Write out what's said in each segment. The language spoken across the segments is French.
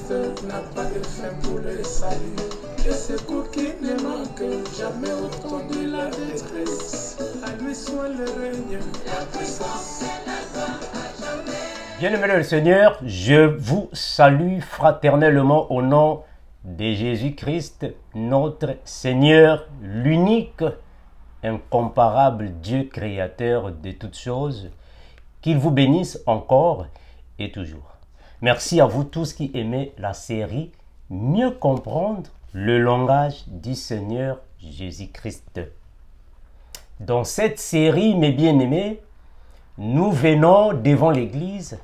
Christ n'a pas de fin pour le salut. Le secours qui ne manque jamais au temps de la détresse. À lui soit le règne, la puissance et la gloire à jamais. Bien-aimés dans le Seigneur, je vous salue fraternellement au nom de Jésus-Christ, notre Seigneur, l'unique, incomparable Dieu créateur de toutes choses. Qu'il vous bénisse encore et toujours. Merci à vous tous qui aimez la série « Mieux comprendre le langage du Seigneur Jésus-Christ ». Dans cette série, mes bien-aimés, nous venons devant l'Église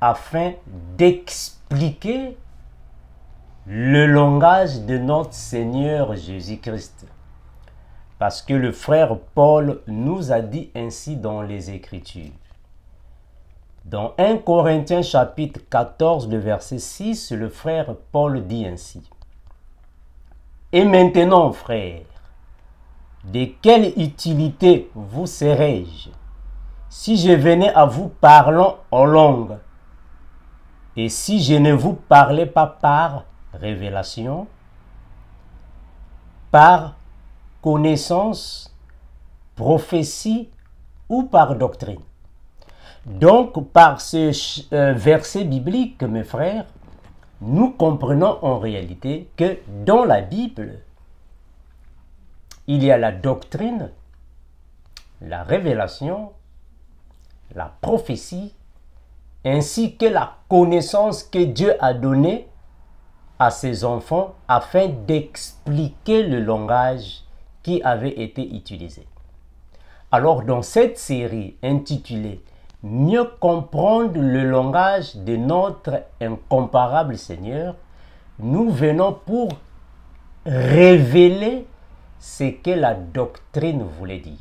afin d'expliquer le langage de notre Seigneur Jésus-Christ. Parce que le frère Paul nous a dit ainsi dans les Écritures. Dans 1 Corinthiens chapitre 14, le verset 6, le frère Paul dit ainsi. « Et maintenant, frères, de quelle utilité vous serais-je si je venais à vous parlant en langue, et si je ne vous parlais pas par révélation, par connaissance, prophétie ou par doctrine ?» Donc, par ce verset biblique, mes frères, nous comprenons en réalité que dans la Bible, il y a la doctrine, la révélation, la prophétie, ainsi que la connaissance que Dieu a donnée à ses enfants afin d'expliquer le langage qui avait été utilisé. Alors, dans cette série intitulée « Mieux comprendre le langage de notre incomparable Seigneur », nous venons pour révéler ce que la doctrine voulait dire.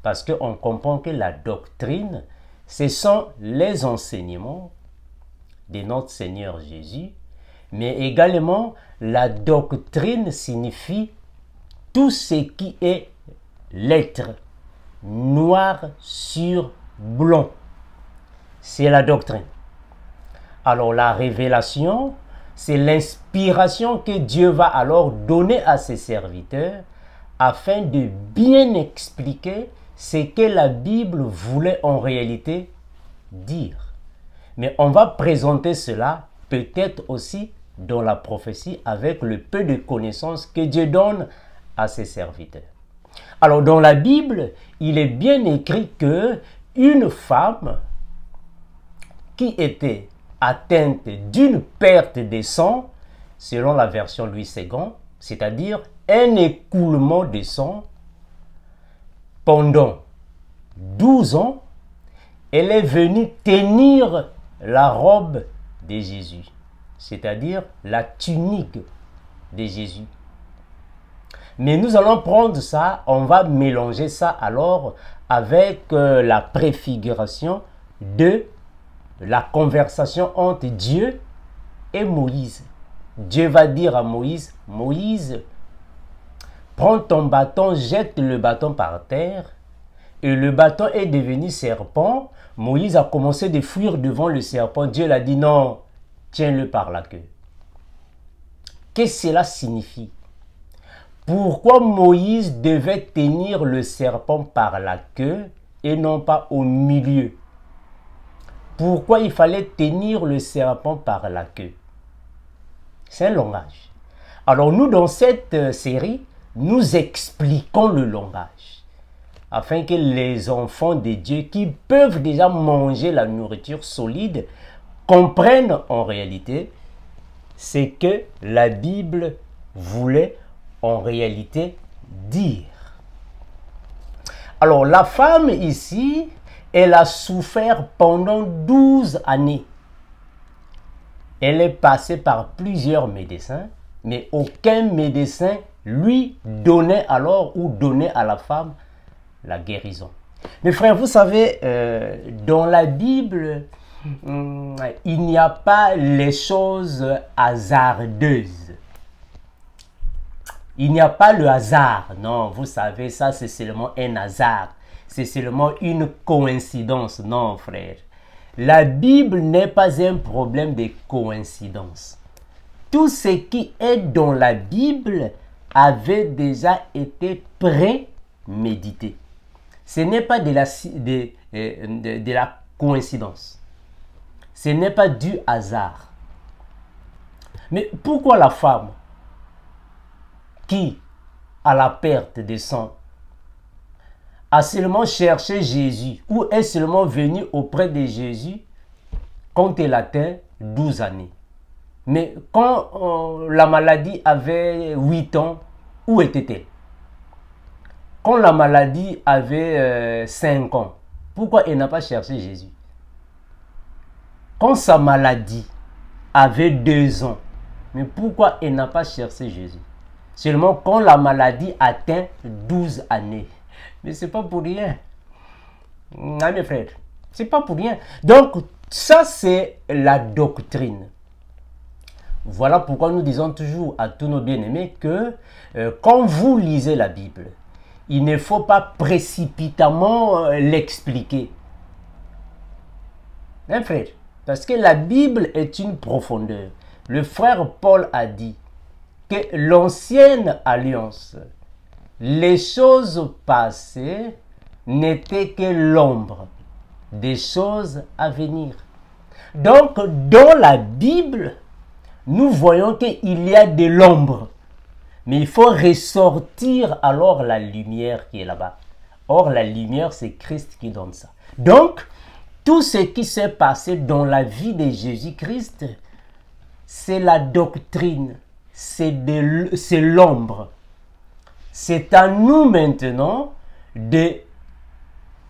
Parce qu'on comprend que la doctrine, ce sont les enseignements de notre Seigneur Jésus, mais également la doctrine signifie tout ce qui est lettre, noir sur blanc. C'est la doctrine. Alors la révélation, c'est l'inspiration que Dieu va alors donner à ses serviteurs afin de bien expliquer ce que la Bible voulait en réalité dire. Mais on va présenter cela peut-être aussi dans la prophétie avec le peu de connaissances que Dieu donne à ses serviteurs. Alors dans la Bible, il est bien écrit que une femme qui était atteinte d'une perte de sang, selon la version Louis II, c'est-à-dire un écoulement de sang, pendant 12 ans, elle est venue tenir la robe de Jésus, c'est-à-dire la tunique de Jésus. Mais nous allons prendre ça, on va mélanger ça alors avec la préfiguration de la conversation entre Dieu et Moïse. Dieu va dire à Moïse, « Moïse, prends ton bâton, jette le bâton par terre. » Et le bâton est devenu serpent. Moïse a commencé de fuir devant le serpent. Dieu l'a dit, « Non, tiens-le par la queue. » Qu'est-ce que cela signifie? Pourquoi Moïse devait tenir le serpent par la queue et non pas au milieu? Pourquoi il fallait tenir le serpent par la queue? C'est un langage. Alors nous, dans cette série, nous expliquons le langage afin que les enfants de Dieu qui peuvent déjà manger la nourriture solide comprennent en réalité ce que la Bible voulait en réalité dire. Alors la femme ici, elle a souffert pendant 12 années. Elle est passée par plusieurs médecins, mais aucun médecin lui donnait alors ou donnait à la femme la guérison. Mes frères, vous savez, dans la Bible, il n'y a pas les choses hasardeuses. Il n'y a pas le hasard. Non, vous savez, ça c'est seulement un hasard. C'est seulement une coïncidence. Non, frère. La Bible n'est pas un problème de coïncidence. tout ce qui est dans la Bible avait déjà été prémédité. Ce n'est pas de la coïncidence. Ce n'est pas du hasard. Mais pourquoi la femme qui, à la perte de sang, a seulement cherché Jésus ou est seulement venue auprès de Jésus quand elle atteint 12 années? Mais quand la maladie avait 8 ans, où était-elle? Quand la maladie avait 5 ans, pourquoi elle n'a pas cherché Jésus? Quand sa maladie avait 2 ans, mais pourquoi elle n'a pas cherché Jésus? Seulement quand la maladie atteint 12 années. Mais ce n'est pas pour rien. Ah, mes frères, ce n'est pas pour rien. Donc, ça, c'est la doctrine. Voilà pourquoi nous disons toujours à tous nos bien-aimés que quand vous lisez la Bible, il ne faut pas précipitamment l'expliquer. Hein, frère? Parce que la Bible est une profondeur. Le frère Paul a dit que l'ancienne alliance, les choses passées n'étaient que l'ombre des choses à venir. Donc, dans la Bible, nous voyons qu'il y a de l'ombre. Mais il faut ressortir alors la lumière qui est là-bas. Or, la lumière, c'est Christ qui donne ça. Donc, tout ce qui s'est passé dans la vie de Jésus-Christ, c'est la doctrine, c'est l'ombre. C'est à nous maintenant de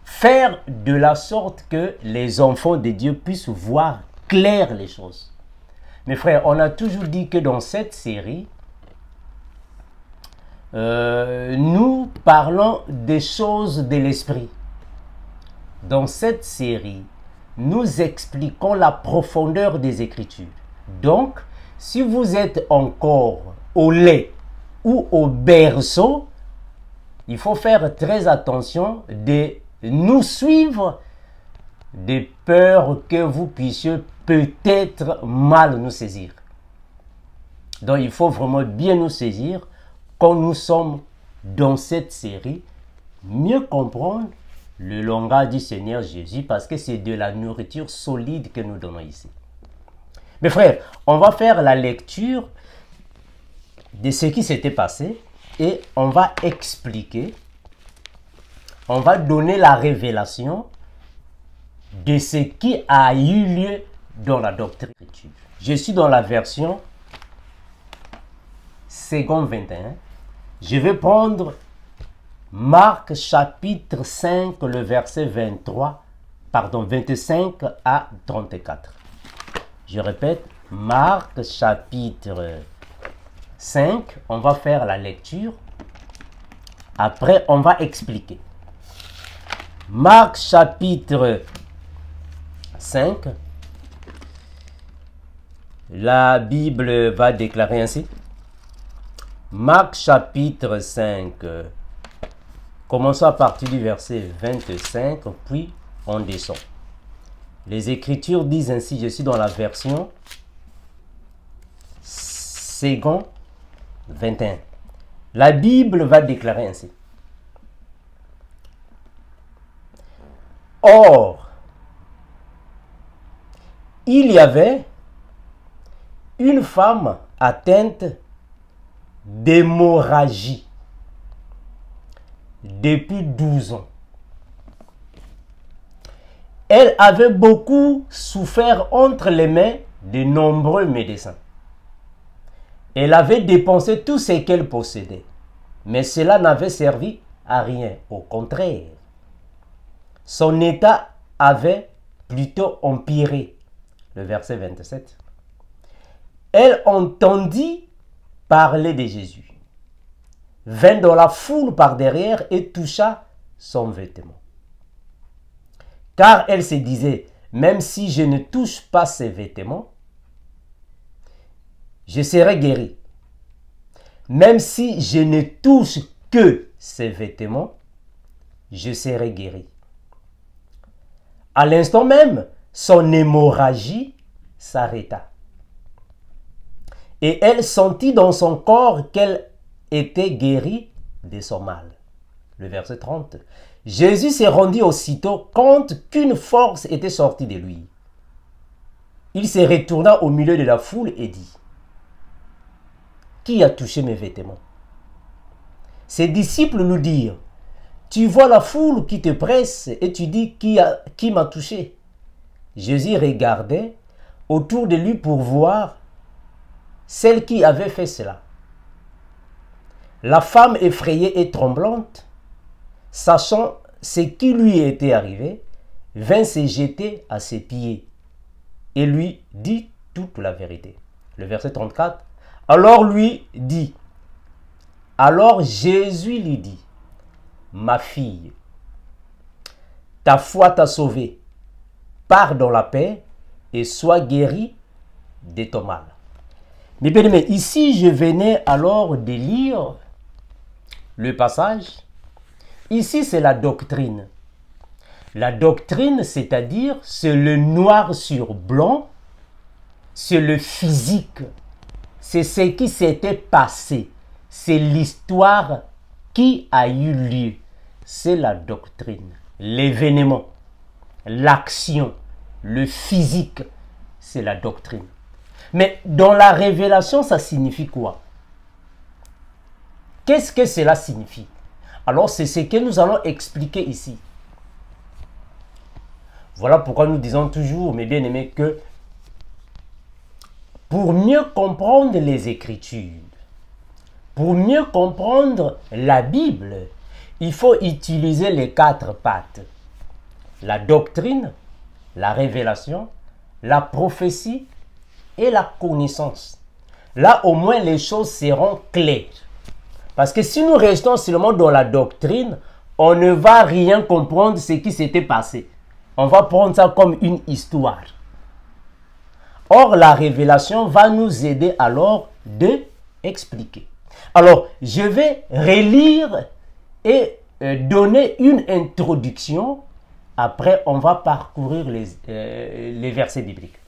faire de la sorte que les enfants de Dieu puissent voir clair les choses. Mes frères, on a toujours dit que dans cette série, nous parlons des choses de l'esprit. Dans cette série, nous expliquons la profondeur des Écritures. Donc, si vous êtes encore au lait ou au berceau, il faut faire très attention de nous suivre de peur que vous puissiez peut-être mal nous saisir. Donc, il faut vraiment bien nous saisir quand nous sommes dans cette série, mieux comprendre le langage du Seigneur Jésus parce que c'est de la nourriture solide que nous donnons ici. Mes frères, on va faire la lecture de ce qui s'était passé et on va expliquer, on va donner la révélation de ce qui a eu lieu dans la doctrine. Je suis dans la version Second 21. Je vais prendre Marc chapitre 5, le verset 25 à 34. Je répète, Marc chapitre 5, on va faire la lecture. Après, on va expliquer. Marc chapitre 5, la Bible va déclarer ainsi. Marc chapitre 5, commençons à partir du verset 25, puis on descend. Les Écritures disent ainsi, je suis dans la version Second 21. La Bible va déclarer ainsi. Or, il y avait une femme atteinte d'hémorragie depuis 12 ans. Elle avait beaucoup souffert entre les mains de nombreux médecins. Elle avait dépensé tout ce qu'elle possédait, mais cela n'avait servi à rien. Au contraire, son état avait plutôt empiré. Le verset 27. Elle entendit parler de Jésus, vint dans la foule par derrière et toucha son vêtement. Car elle se disait, même si je ne touche pas ses vêtements, je serai guéri. Même si je ne touche que ses vêtements, je serai guéri. À l'instant même, son hémorragie s'arrêta. et elle sentit dans son corps qu'elle était guérie de son mal. Le verset 30. Jésus s'est rendu aussitôt compte qu'une force était sortie de lui. Il se retourna au milieu de la foule et dit, « Qui a touché mes vêtements ?» Ses disciples lui dirent, « Tu vois la foule qui te presse et tu dis, qui m'a touché ?» Jésus regardait autour de lui pour voir celle qui avait fait cela. La femme effrayée et tremblante, sachant ce qui lui était arrivé, vint se jeter à ses pieds et lui dit toute la vérité. Le verset 34. Alors Jésus lui dit, « Ma fille, ta foi t'a sauvée. Pars dans la paix et sois guérie de ton mal. » Mais bien aimé, ici je venais alors de lire le passage. Ici c'est la doctrine. La doctrine, c'est-à-dire, c'est le noir sur blanc, c'est le physique, c'est ce qui s'était passé, c'est l'histoire qui a eu lieu. C'est la doctrine, l'événement, l'action, le physique, c'est la doctrine. Mais dans la révélation, ça signifie quoi? Qu'est-ce que cela signifie? Alors, c'est ce que nous allons expliquer ici. Voilà pourquoi nous disons toujours, mes bien-aimés, que pour mieux comprendre les Écritures, pour mieux comprendre la Bible, il faut utiliser les 4 pattes. La doctrine, la révélation, la prophétie et la connaissance. Là, au moins, les choses seront claires. Parce que si nous restons seulement dans la doctrine, on ne va rien comprendre ce qui s'était passé. On va prendre ça comme une histoire. Or, la révélation va nous aider alors de expliquer. Alors, je vais relire et donner une introduction. Après, on va parcourir les versets bibliques.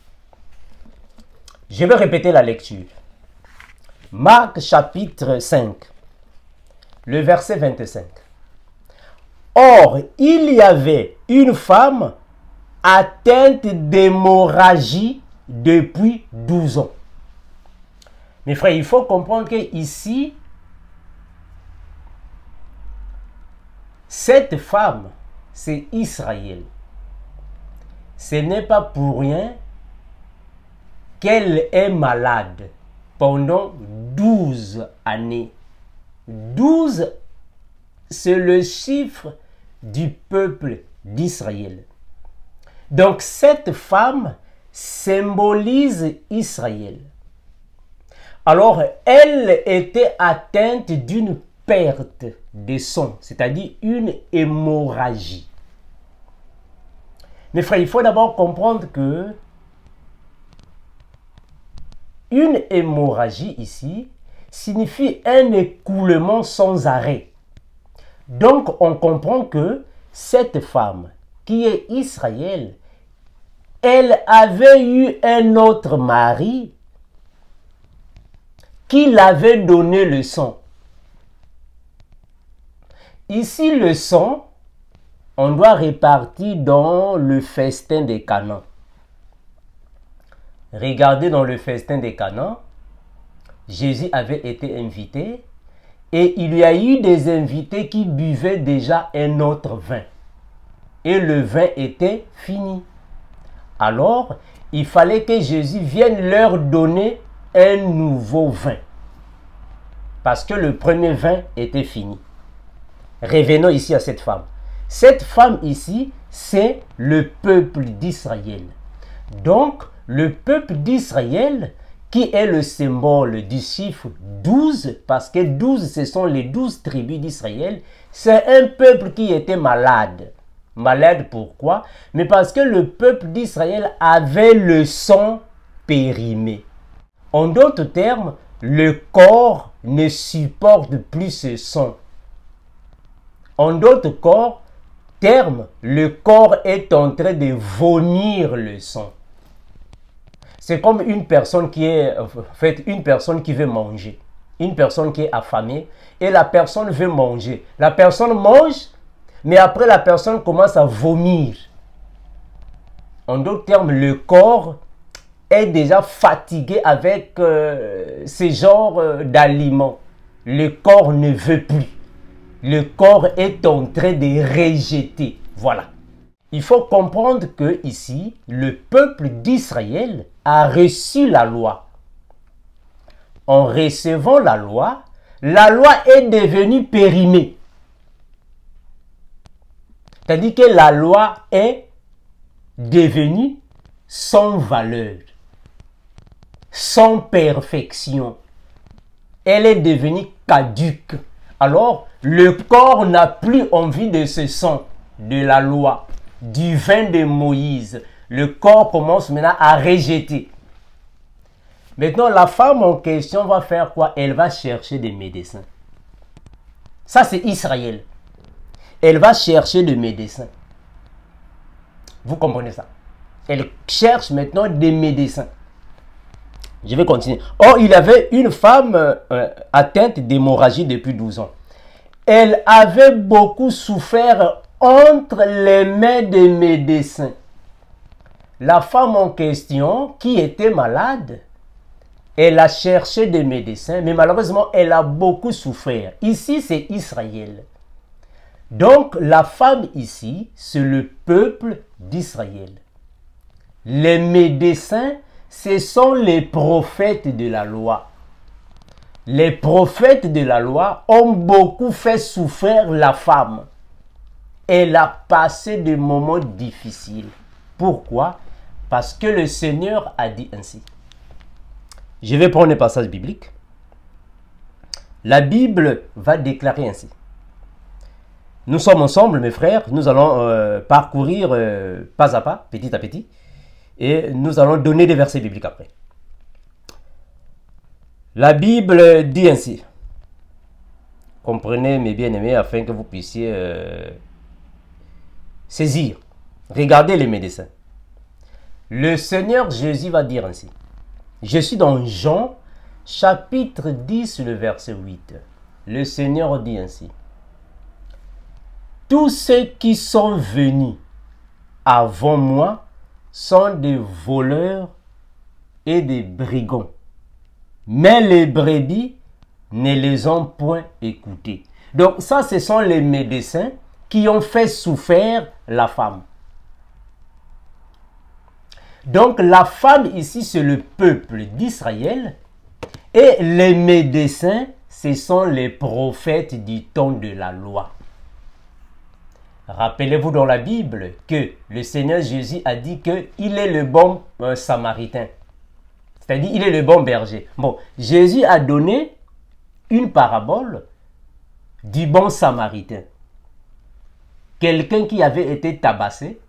Je vais répéter la lecture. Marc chapitre 5, le verset 25. Or, il y avait une femme atteinte d'hémorragie depuis 12 ans. Mes frères, il faut comprendre que ici, cette femme, c'est Israël. Ce n'est pas pour rien qu'elle est malade pendant 12 années. 12, c'est le chiffre du peuple d'Israël. Donc cette femme symbolise Israël. Alors elle était atteinte d'une perte de sang, c'est-à-dire une hémorragie. Mes frères, il faut d'abord comprendre que une hémorragie ici signifie un écoulement sans arrêt. Donc, on comprend que cette femme, qui est Israël, elle avait eu un autre mari qui l'avait donné le sang. Ici, le sang, on doit répartir dans le festin des Canaan. Regardez dans le festin des Canaan, Jésus avait été invité et il y a eu des invités qui buvaient déjà un autre vin. Et le vin était fini. Alors, il fallait que Jésus vienne leur donner un nouveau vin. Parce que le premier vin était fini. Revenons ici à cette femme. Cette femme ici, c'est le peuple d'Israël. Donc, le peuple d'Israël, qui est le symbole du chiffre 12, parce que 12, ce sont les 12 tribus d'Israël, c'est un peuple qui était malade. Malade pourquoi? Mais parce que le peuple d'Israël avait le sang périmé. En d'autres termes, le corps ne supporte plus ce sang. En d'autres termes, le corps est en train de vomir le sang. C'est comme une personne qui est, en fait, une personne qui veut manger. Une personne qui est affamée et la personne veut manger. La personne mange, mais après la personne commence à vomir. En d'autres termes, le corps est déjà fatigué avec ce genre d'aliments. Le corps ne veut plus. Le corps est en train de rejeter. Voilà. Il faut comprendre que ici, le peuple d'Israël a reçu la loi. En recevant la loi est devenue périmée. C'est-à-dire que la loi est devenue sans valeur, sans perfection. Elle est devenue caduque. Alors, le corps n'a plus envie de ce sang de la loi, du vin de Moïse. Le corps commence maintenant à rejeter. Maintenant, la femme en question va faire quoi? Elle va chercher des médecins. Ça, c'est Israël. Elle va chercher des médecins. Vous comprenez ça? Elle cherche maintenant des médecins. Je vais continuer. Or, il y avait une femme atteinte d'hémorragie depuis 12 ans. Elle avait beaucoup souffert entre les mains des médecins. La femme en question, qui était malade, elle a cherché des médecins, mais malheureusement, elle a beaucoup souffert. Ici, c'est Israël. Donc, la femme ici, c'est le peuple d'Israël. Les médecins, ce sont les prophètes de la loi. Les prophètes de la loi ont beaucoup fait souffrir la femme. Elle a passé des moments difficiles. Pourquoi? Parce que le Seigneur a dit ainsi. Je vais prendre un passage biblique. La Bible va déclarer ainsi. Nous sommes ensemble, mes frères. Nous allons parcourir pas à pas, petit à petit. Et nous allons donner des versets bibliques après. La Bible dit ainsi. Comprenez, mes bien-aimés, afin que vous puissiez saisir. Regardez les médecins. Le Seigneur Jésus va dire ainsi. Je suis dans Jean, chapitre 10, le verset 8. Le Seigneur dit ainsi. Tous ceux qui sont venus avant moi sont des voleurs et des brigands. Mais les brebis ne les ont point écoutés. Donc ça, ce sont les médecins qui ont fait souffrir la femme. Donc la femme ici, c'est le peuple d'Israël. Et les médecins, ce sont les prophètes du temps de la loi. Rappelez-vous dans la Bible que le Seigneur Jésus a dit qu'il est le bon samaritain. C'est-à-dire, il est le bon berger. Bon, Jésus a donné une parabole du bon samaritain. Quelqu'un qui avait été tabassé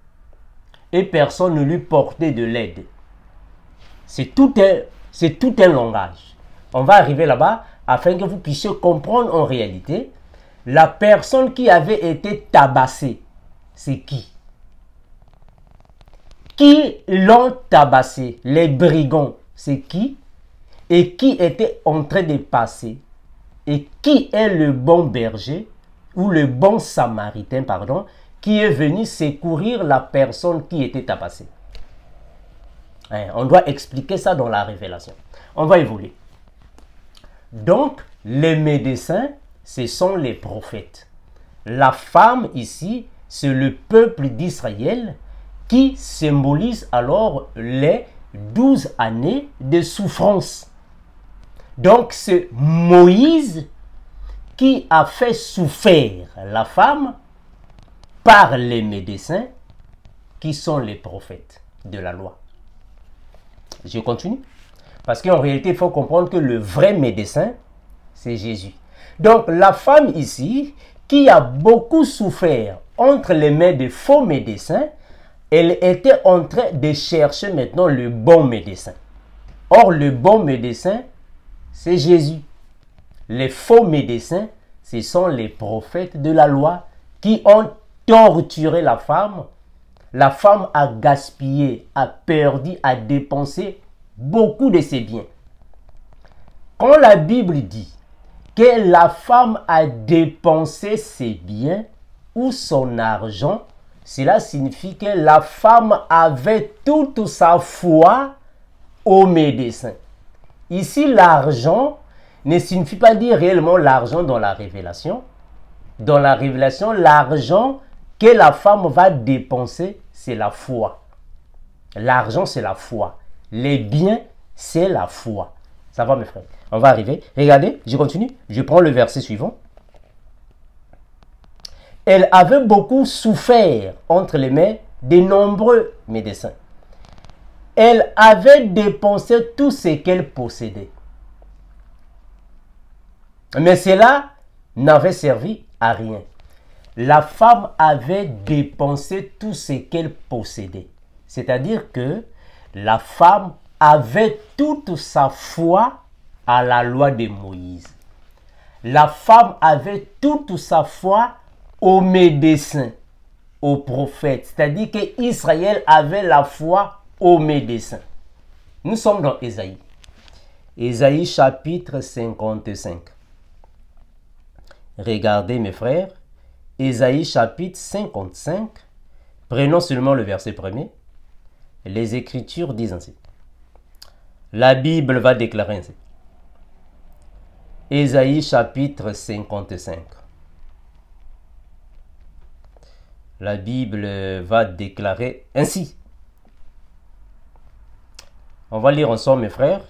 et personne ne lui portait de l'aide. C'est tout un langage. On va arriver là-bas afin que vous puissiez comprendre en réalité la personne qui avait été tabassée. C'est qui? Qui l'ont tabassé? Les brigands. C'est qui? Et qui était en train de passer? Et qui est le bon berger ou le bon samaritain, pardon, qui est venu secourir la personne qui était tabassée? On doit expliquer ça dans la révélation. On va évoluer. Donc, les médecins, ce sont les prophètes. La femme ici, c'est le peuple d'Israël qui symbolise alors les 12 années de souffrance. Donc, c'est Moïse qui a fait souffrir la femme par les médecins qui sont les prophètes de la loi. Je continue. Parce qu'en réalité, il faut comprendre que le vrai médecin, c'est Jésus. Donc, la femme ici, qui a beaucoup souffert entre les mains des faux médecins, elle était en train de chercher maintenant le bon médecin. Or, le bon médecin, c'est Jésus. Les faux médecins, ce sont les prophètes de la loi qui ont torturé la femme. La femme a gaspillé, a perdu, a dépensé beaucoup de ses biens. Quand la Bible dit que la femme a dépensé ses biens ou son argent, cela signifie que la femme avait toute sa foi au médecin. Ici, l'argent ne signifie pas dire réellement l'argent dans la révélation. Dans la révélation, l'argent que la femme va dépenser, c'est la foi. L'argent, c'est la foi. Les biens, c'est la foi. Ça va, mes frères? On va arriver. Regardez, je continue. Je prends le verset suivant. Elle avait beaucoup souffert entre les mains de nombreux médecins. Elle avait dépensé tout ce qu'elle possédait. Mais cela n'avait servi à rien. La femme avait dépensé tout ce qu'elle possédait. C'est-à-dire que la femme avait toute sa foi à la loi de Moïse. La femme avait toute sa foi aux médecins, aux prophètes. C'est-à-dire qu'Israël avait la foi aux médecins. Nous sommes dans Ésaïe. Ésaïe chapitre 55. Regardez mes frères. Ésaïe chapitre 55. Prenons seulement le verset 1er. Les Écritures disent ainsi. La Bible va déclarer ainsi. Ésaïe chapitre 55. La Bible va déclarer ainsi. On va lire ensemble, mes frères,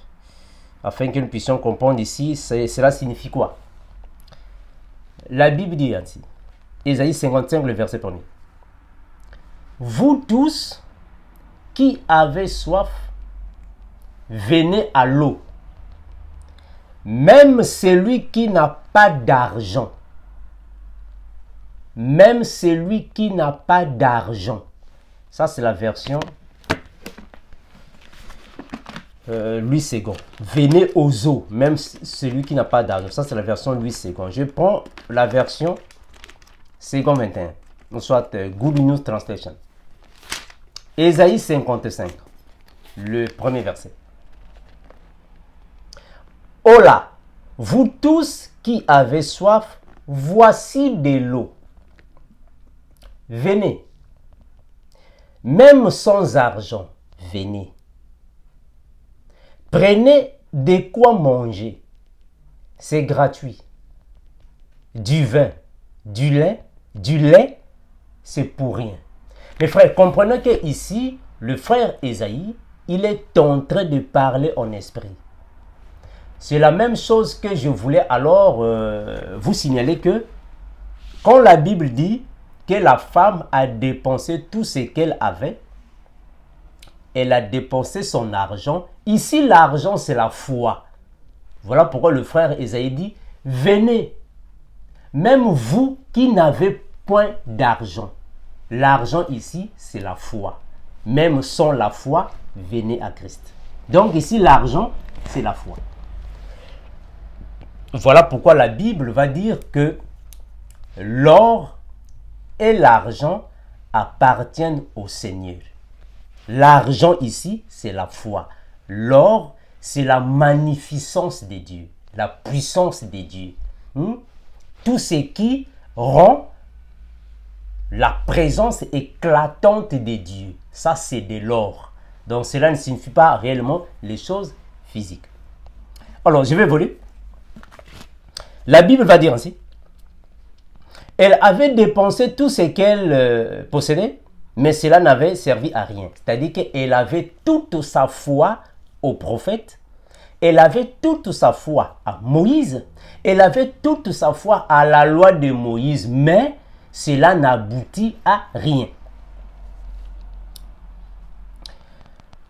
afin que nous puissions comprendre ici, cela signifie quoi. La Bible dit ainsi. Ésaïe 55, le verset 1er. Vous tous qui avez soif, venez à l'eau. Même celui qui n'a pas d'argent. Même celui qui n'a pas d'argent. Ça, c'est la version Louis II. Venez aux eaux. Même celui qui n'a pas d'argent. Ça, c'est la version Louis II. Je prends la version Second 21. Ou soit Good News Translation. Ésaïe 55. Le premier verset. Oh là, vous tous qui avez soif, voici de l'eau. Venez. Même sans argent, venez. Prenez de quoi manger. C'est gratuit. Du vin, du lait, c'est pour rien. Mes frères, comprenez que ici, le frère Ésaïe, il est en train de parler en esprit. C'est la même chose que je voulais alors vous signaler que quand la Bible dit que la femme a dépensé tout ce qu'elle avait, elle a dépensé son argent. Ici, l'argent, c'est la foi. Voilà pourquoi le frère Ésaïe dit, venez, même vous qui n'avez point d'argent. L'argent ici, c'est la foi. Même sans la foi, venez à Christ. Donc ici, l'argent, c'est la foi. Voilà pourquoi la Bible va dire que l'or et l'argent appartiennent au Seigneur. L'argent ici, c'est la foi. L'or, c'est la magnificence de Dieu, la puissance de Dieu. Tout ce qui rend la présence éclatante de Dieu. Ça, c'est de l'or. Donc, cela ne signifie pas réellement les choses physiques. Alors, je vais voler. La Bible va dire ainsi. Elle avait dépensé tout ce qu'elle possédait, mais cela n'avait servi à rien. C'est-à-dire qu'elle avait toute sa foi au prophète, elle avait toute sa foi à Moïse, elle avait toute sa foi à la loi de Moïse, mais cela n'aboutit à rien.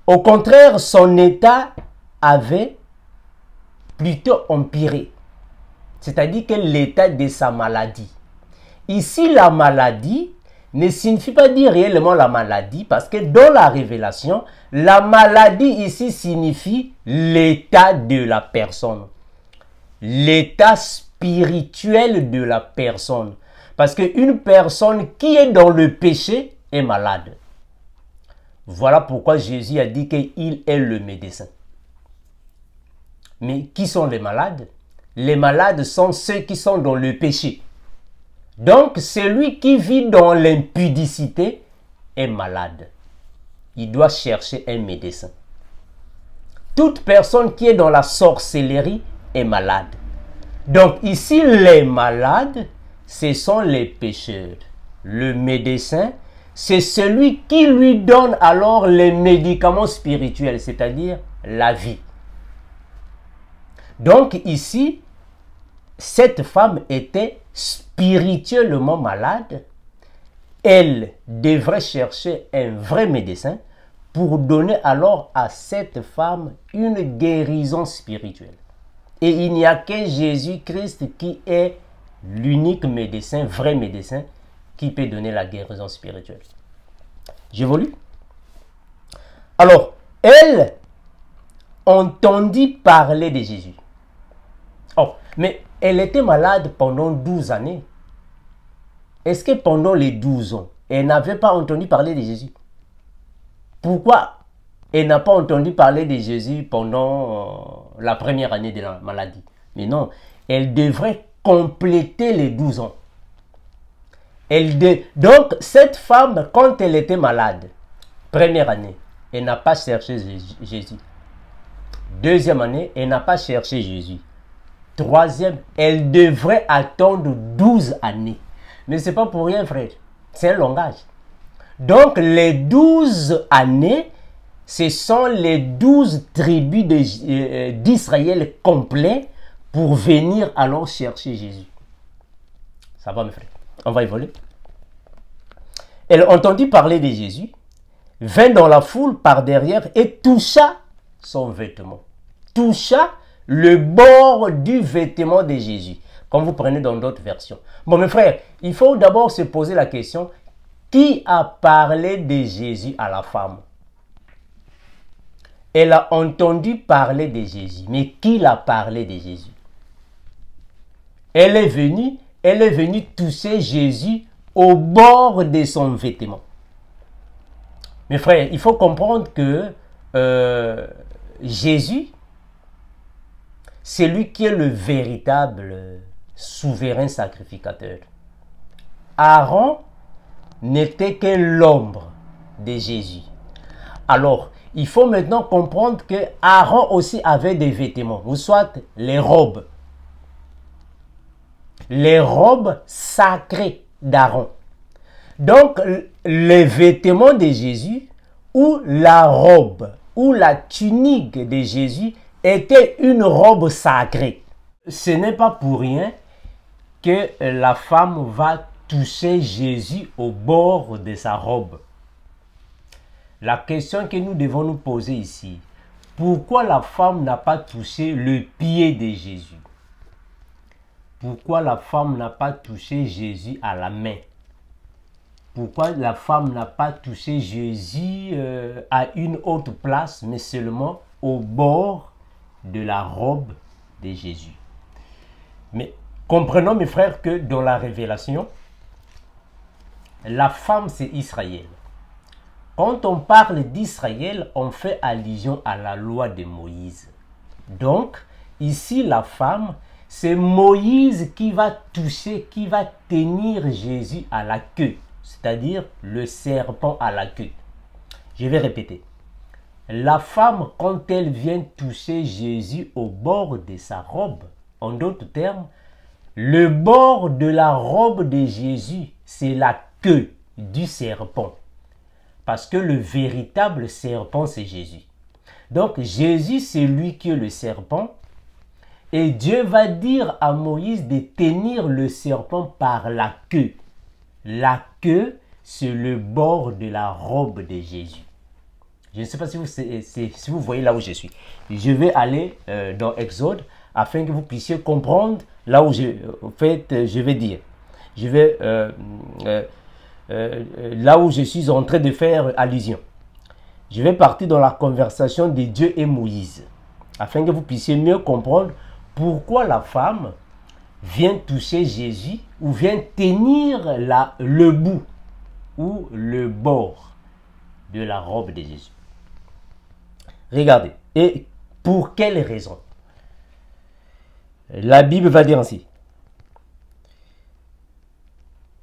Au contraire, son état avait plutôt empiré. C'est-à-dire que l'état de sa maladie. Ici, la maladie ne signifie pas dire réellement la maladie, parce que dans la révélation, la maladie ici signifie l'état de la personne. L'état spirituel de la personne. Parce qu'une personne qui est dans le péché est malade. Voilà pourquoi Jésus a dit qu'il est le médecin. Mais qui sont les malades? Les malades sont ceux qui sont dans le péché. Donc, celui qui vit dans l'impudicité est malade. Il doit chercher un médecin. Toute personne qui est dans la sorcellerie est malade. Donc ici, les malades, ce sont les pécheurs. Le médecin, c'est celui qui lui donne alors les médicaments spirituels, c'est-à-dire la vie. Donc ici, cette femme était spirituellement malade. Elle devrait chercher un vrai médecin pour donner alors à cette femme une guérison spirituelle. Et il n'y a que Jésus-Christ qui est l'unique médecin, vrai médecin, qui peut donner la guérison spirituelle. J'évolue. Alors, elle entendit parler de Jésus. Oh, mais elle était malade pendant 12 années. Est-ce que pendant les 12 ans, elle n'avait pas entendu parler de Jésus? Pourquoi elle n'a pas entendu parler de Jésus pendant la première année de la maladie? Mais non, elle devrait compléter les 12 ans. Donc, cette femme, quand elle était malade, première année, elle n'a pas cherché Jésus. Deuxième année, elle n'a pas cherché Jésus. Troisième, elle devrait attendre 12 années. Mais ce n'est pas pour rien, frère. C'est un langage. Donc, les 12 années, ce sont les 12 tribus d'Israël complets pour venir alors chercher Jésus. Ça va, mes frères? On va évoluer. Elle entendit parler de Jésus, vint dans la foule par derrière et toucha son vêtement. Toucha le bord du vêtement de Jésus, comme vous prenez dans d'autres versions. Bon, mes frères, il faut d'abord se poser la question, qui a parlé de Jésus à la femme? Elle a entendu parler de Jésus, mais qui l'a parlé de Jésus? Elle est venue toucher Jésus au bord de son vêtement. Mes frères, il faut comprendre que Jésus, c'est lui qui est le véritable souverain sacrificateur. Aaron n'était que l'ombre de Jésus. Alors, il faut maintenant comprendre que Aaron aussi avait des vêtements, ou soit les robes. Les robes sacrées d'Aaron. Donc, les vêtements de Jésus, ou la robe, ou la tunique de Jésus, était une robe sacrée. Ce n'est pas pour rien que la femme va toucher Jésus au bord de sa robe. La question que nous devons nous poser ici, pourquoi la femme n'a pas touché le pied de Jésus? Pourquoi la femme n'a pas touché Jésus à la main? Pourquoi la femme n'a pas touché Jésus à une autre place, mais seulement au bord de la robe de Jésus? Mais comprenons, mes frères, que dans la révélation, la femme, c'est Israël. Quand on parle d'Israël, on fait allusion à la loi de Moïse. Donc, ici, la femme, c'est Moïse qui va toucher, qui va tenir Jésus à la queue, c'est-à-dire le serpent à la queue. Je vais répéter. La femme, quand elle vient toucher Jésus au bord de sa robe, en d'autres termes, le bord de la robe de Jésus, c'est la queue du serpent. Parce que le véritable serpent, c'est Jésus. Donc, Jésus, c'est lui qui est le serpent. Et Dieu va dire à Moïse de tenir le serpent par la queue. La queue, c'est le bord de la robe de Jésus. Je ne sais pas si vous voyez là où je suis. Je vais aller dans Exode afin que vous puissiez comprendre là où je vais dire. Je vais là où je suis en train de faire allusion. Je vais partir dans la conversation de Dieu et Moïse afin que vous puissiez mieux comprendre pourquoi la femme vient toucher Jésus ou vient tenir le bout ou le bord de la robe de Jésus. Regardez. Et pour quelle raison? La Bible va dire ainsi.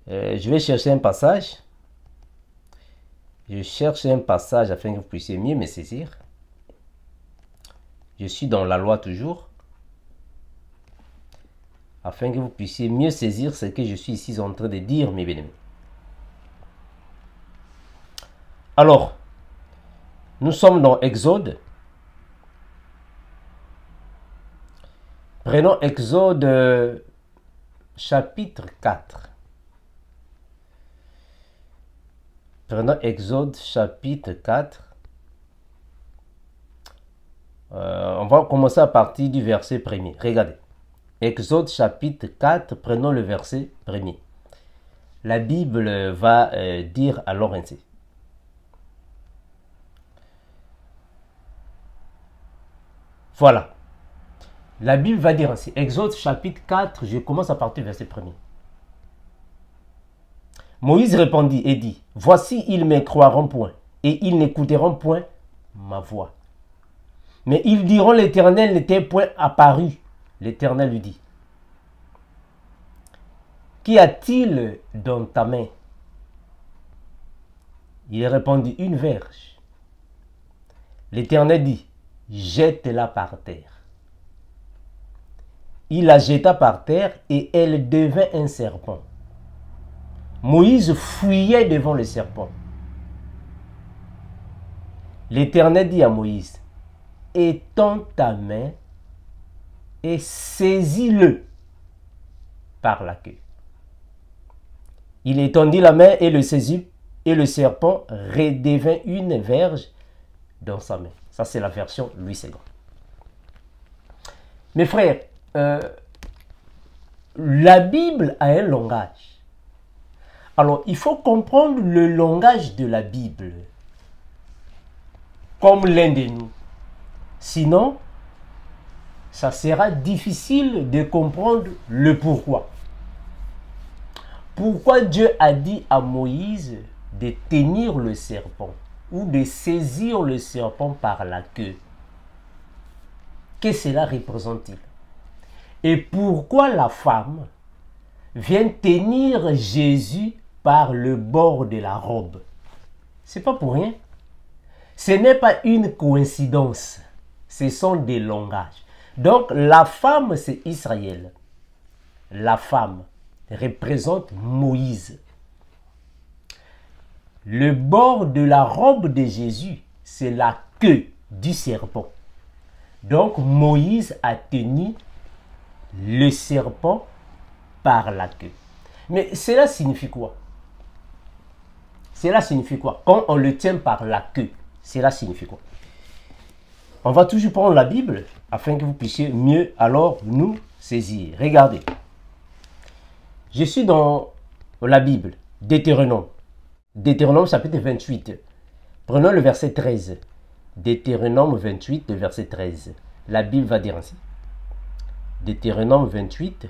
Je vais chercher un passage. Je cherche un passage afin que vous puissiez mieux me saisir. Je suis dans la loi toujours. Afin que vous puissiez mieux saisir ce que je suis ici en train de dire, mes bien-aimés. Alors, nous sommes dans Exode. Prenons Exode chapitre 4. Prenons Exode chapitre 4. On va commencer à partir du verset 1er. Regardez. Exode chapitre 4, prenons le verset 1er. La Bible va dire alors ainsi. Voilà. La Bible va dire ainsi. Exode chapitre 4, je commence à partir du verset 1er. Moïse répondit et dit, « Voici, ils ne me croiront point, et ils n'écouteront point ma voix. Mais ils diront, l'Éternel n'était point apparu. » L'Éternel lui dit, « Qu'y a-t-il dans ta main ?» Il répondit, « Une verge. » L'Éternel dit, « Jette-la par terre. » Il la jeta par terre et elle devint un serpent. Moïse fuyait devant le serpent. L'Éternel dit à Moïse, « Étends ta main et saisis-le par la queue. » Il étendit la main et le saisit, et le serpent redevint une verge dans sa main. Ça, c'est la version Louis II. Mes frères, la Bible a un langage. Alors, il faut comprendre le langage de la Bible comme l'un de nous. Sinon, ça sera difficile de comprendre le pourquoi. Pourquoi Dieu a dit à Moïse de tenir le serpent ou de saisir le serpent par la queue? Qu'est-ce que cela représente-t-il? Et pourquoi la femme vient tenir Jésus par le bord de la robe? C'est pas pour rien. Ce n'est pas une coïncidence. Ce sont des langages. Donc la femme, c'est Israël. La femme représente Moïse. Le bord de la robe de Jésus, c'est la queue du serpent. Donc Moïse a tenu le serpent par la queue. Mais cela signifie quoi? Cela signifie quoi? Quand on le tient par la queue, cela signifie quoi? On va toujours prendre la Bible afin que vous puissiez mieux alors nous saisir. Regardez. Je suis dans la Bible, Deutéronome. Deutéronome chapitre 28. Prenons le verset 13. Deutéronome 28, le verset 13. La Bible va dire ainsi. Deutéronome 28,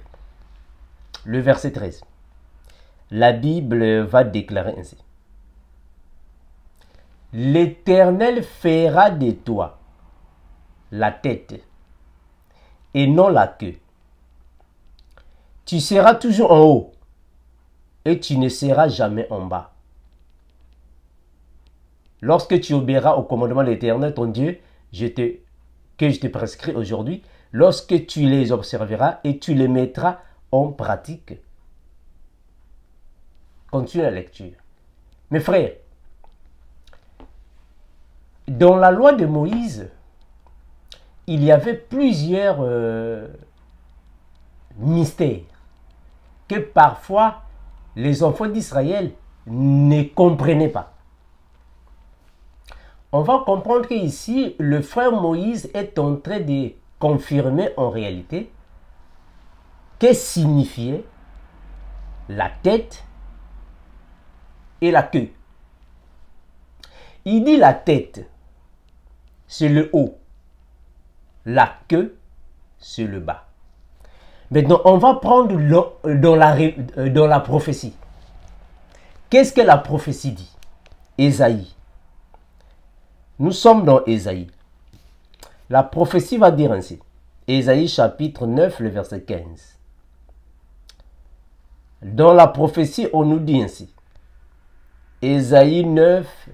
le verset 13. La Bible va déclarer ainsi. L'Éternel fera de toi la tête et non la queue. Tu seras toujours en haut et tu ne seras jamais en bas. Lorsque tu obéiras au commandement de l'Éternel, ton Dieu, que je te prescris aujourd'hui, lorsque tu les observeras et tu les mettras en pratique. Continue la lecture. Mes frères, dans la loi de Moïse, il y avait plusieurs mystères que parfois les enfants d'Israël ne comprenaient pas. On va comprendre qu'ici, le frère Moïse est en train de confirmer en réalité que signifiait la tête et la queue. Il dit la tête, c'est le haut. La queue, c'est le bas. Maintenant, on va prendre dans la prophétie. Qu'est-ce que la prophétie dit? Ésaïe. Nous sommes dans Ésaïe. La prophétie va dire ainsi. Ésaïe chapitre 9, le verset 15. Dans la prophétie, on nous dit ainsi. Ésaïe 9,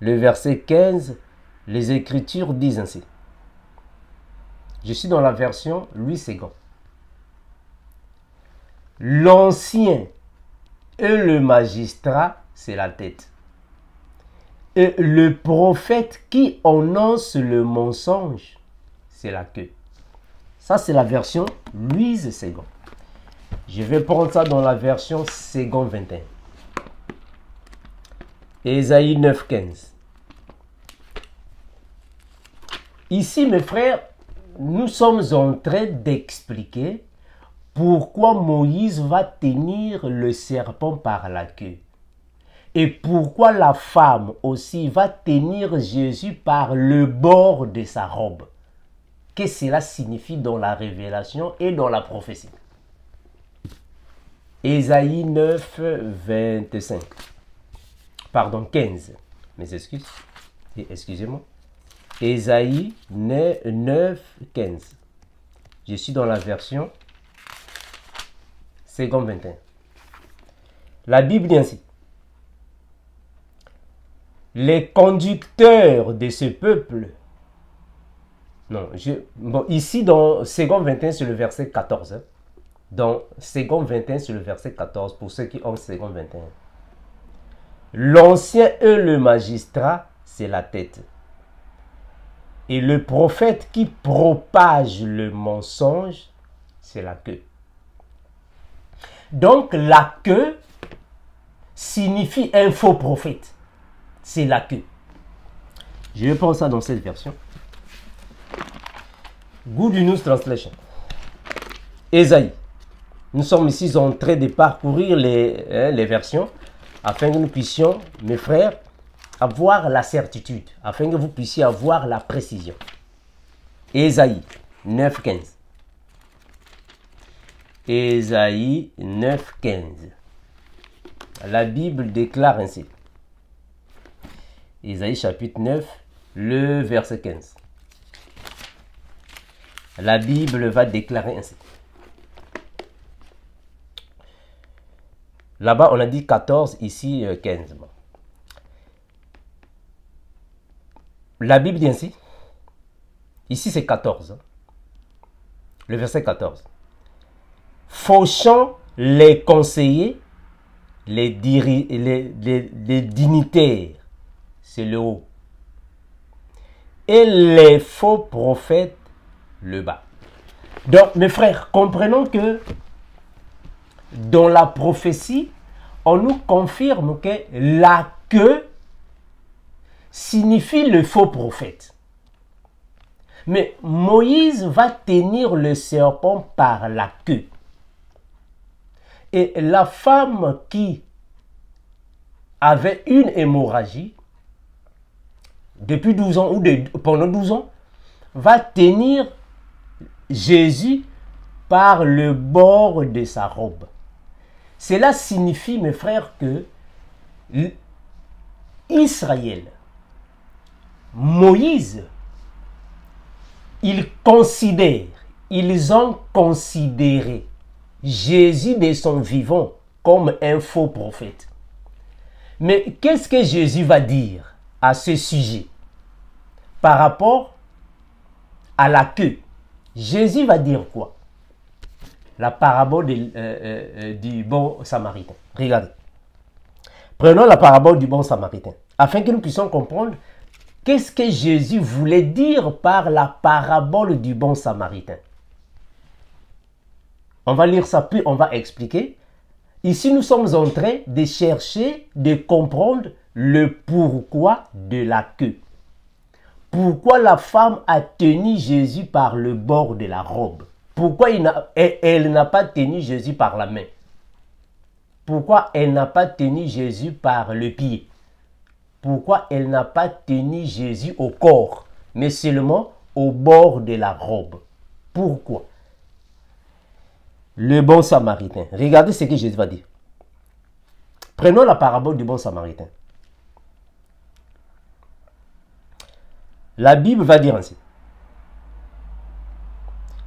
le verset 15, les Écritures disent ainsi. Je suis dans la version Louis II. L'ancien et le magistrat, c'est la tête. Et le prophète qui annonce le mensonge, c'est la queue. Ça, c'est la version Louise II. Je vais prendre ça dans la version Second 21. Ésaïe 9, 15. Ici, mes frères, nous sommes en train d'expliquer pourquoi Moïse va tenir le serpent par la queue. Et pourquoi la femme aussi va tenir Jésus par le bord de sa robe. Qu'est-ce que cela signifie dans la révélation et dans la prophétie? Ésaïe 9, 25. Pardon, 15. Mes excuses. Excusez-moi. Ésaïe 9, 15. Je suis dans la version Second 21. La Bible dit ainsi. Les conducteurs de ce peuple. Non, ici dans Second 21, c'est le verset 14. Hein. Dans Second 21, c'est le verset 14 pour ceux qui ont Second 21. L'ancien et le magistrat, c'est la tête. Et le prophète qui propage le mensonge, c'est la queue. Donc la queue signifie un faux prophète. C'est la queue. Je vais prendre ça dans cette version. Good News Translation. Ésaïe. Nous sommes ici en train de parcourir les versions afin que nous puissions, mes frères, avoir la certitude, afin que vous puissiez avoir la précision. Ésaïe 9, 15. Ésaïe 9, 15. La Bible déclare ainsi. Ésaïe chapitre 9, le verset 15. La Bible va déclarer ainsi. Là-bas, on a dit 14, ici 15. La Bible dit ainsi. Ici, c'est 14. Le verset 14. Fauchant les conseillers, les dignitaires, c'est le haut. Et les faux prophètes, le bas. Donc, mes frères, comprenons que dans la prophétie, on nous confirme que la queue signifie le faux prophète. Mais Moïse va tenir le serpent par la queue. Et la femme qui avait une hémorragie, depuis 12 ans ou pendant 12 ans, va tenir Jésus par le bord de sa robe. Cela signifie, mes frères, que Israël, Moïse, ils ont considéré Jésus de son vivant comme un faux prophète. Mais qu'est-ce que Jésus va dire à ce sujet par rapport à la queue? Jésus va dire quoi? La parabole du bon samaritain. Regardez. Prenons la parabole du bon samaritain, afin que nous puissions comprendre qu'est-ce que Jésus voulait dire par la parabole du bon samaritain. On va lire ça, puis on va expliquer. Ici, nous sommes en train de chercher, de comprendre le pourquoi de la queue. Pourquoi la femme a tenu Jésus par le bord de la robe? Pourquoi elle n'a pas tenu Jésus par la main? Pourquoi elle n'a pas tenu Jésus par le pied? Pourquoi elle n'a pas tenu Jésus au corps, mais seulement au bord de la robe? Pourquoi? Le bon samaritain. Regardez ce que Jésus va dire. Prenons la parabole du bon samaritain. La Bible va dire ainsi.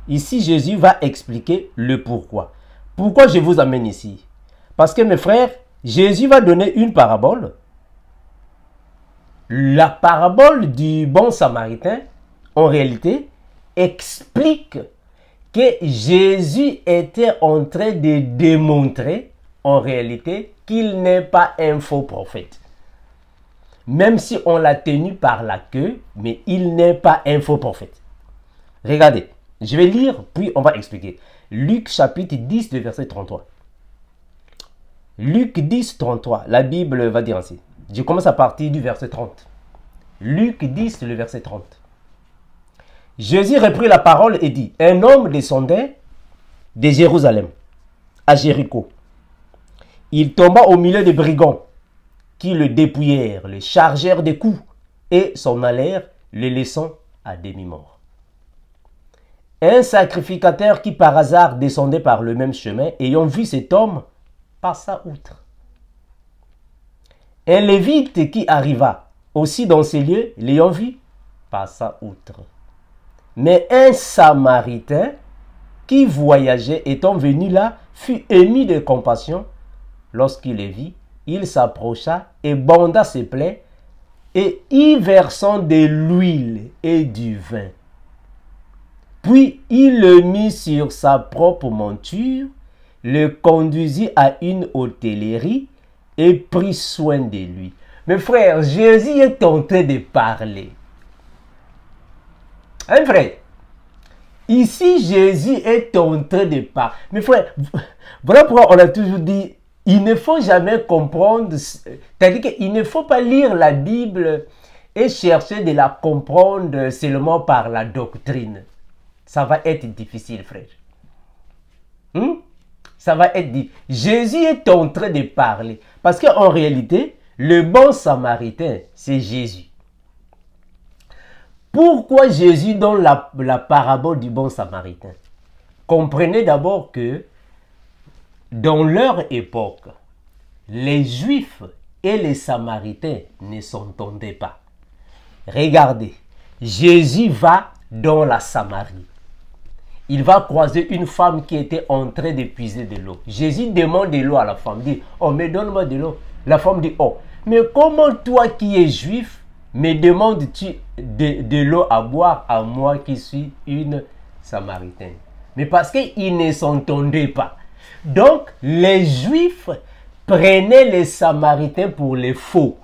Ici, Jésus va expliquer le pourquoi. Pourquoi je vous amène ici? Parce que mes frères, Jésus va donner une parabole. La parabole du bon samaritain, en réalité, explique que Jésus était en train de démontrer, en réalité, qu'il n'est pas un faux prophète. Même si on l'a tenu par la queue, mais il n'est pas un faux prophète. Regardez, je vais lire, puis on va expliquer. Luc chapitre 10, le verset 33. Luc 10, 33, la Bible va dire ainsi. Je commence à partir du verset 30. Luc 10, le verset 30. Jésus reprit la parole et dit, un homme descendait de Jérusalem à Jéricho. Il tomba au milieu des brigands qui le dépouillèrent, le chargèrent de coups et s'en allèrent, le laissant à demi-mort. Un sacrificateur qui par hasard descendait par le même chemin, ayant vu cet homme, passa outre. Un lévite qui arriva aussi dans ces lieux, l'ayant vu, passa outre. Mais un samaritain qui voyageait, étant venu là, fut ému de compassion. Lorsqu'il les vit, il s'approcha et banda ses plaies, et y versant de l'huile et du vin. Puis il le mit sur sa propre monture, le conduisit à une hôtellerie et prit soin de lui. Mes frères, Jésus est en train de parler. Hein, frère? Ici, Jésus est en train de parler. Mes frères, voilà pourquoi on a toujours dit, il ne faut jamais comprendre, c'est-à-dire qu'il ne faut pas lire la Bible et chercher de la comprendre seulement par la doctrine. Ça va être difficile, frère. Ça va être difficile. Jésus est en train de parler. Parce qu'en réalité, le bon samaritain, c'est Jésus. Pourquoi Jésus donne la parabole du bon samaritain? Comprenez d'abord que dans leur époque, les Juifs et les Samaritains ne s'entendaient pas. Regardez, Jésus va dans la Samarie. Il va croiser une femme qui était en train de puiser de l'eau. Jésus demande de l'eau à la femme, dit, oh mais donne-moi de l'eau. La femme dit, oh, mais comment toi qui es juif, me demandes-tu de l'eau à boire à moi qui suis une Samaritaine? Mais parce qu'ils ne s'entendaient pas. Donc, les Juifs prenaient les Samaritains pour les faux.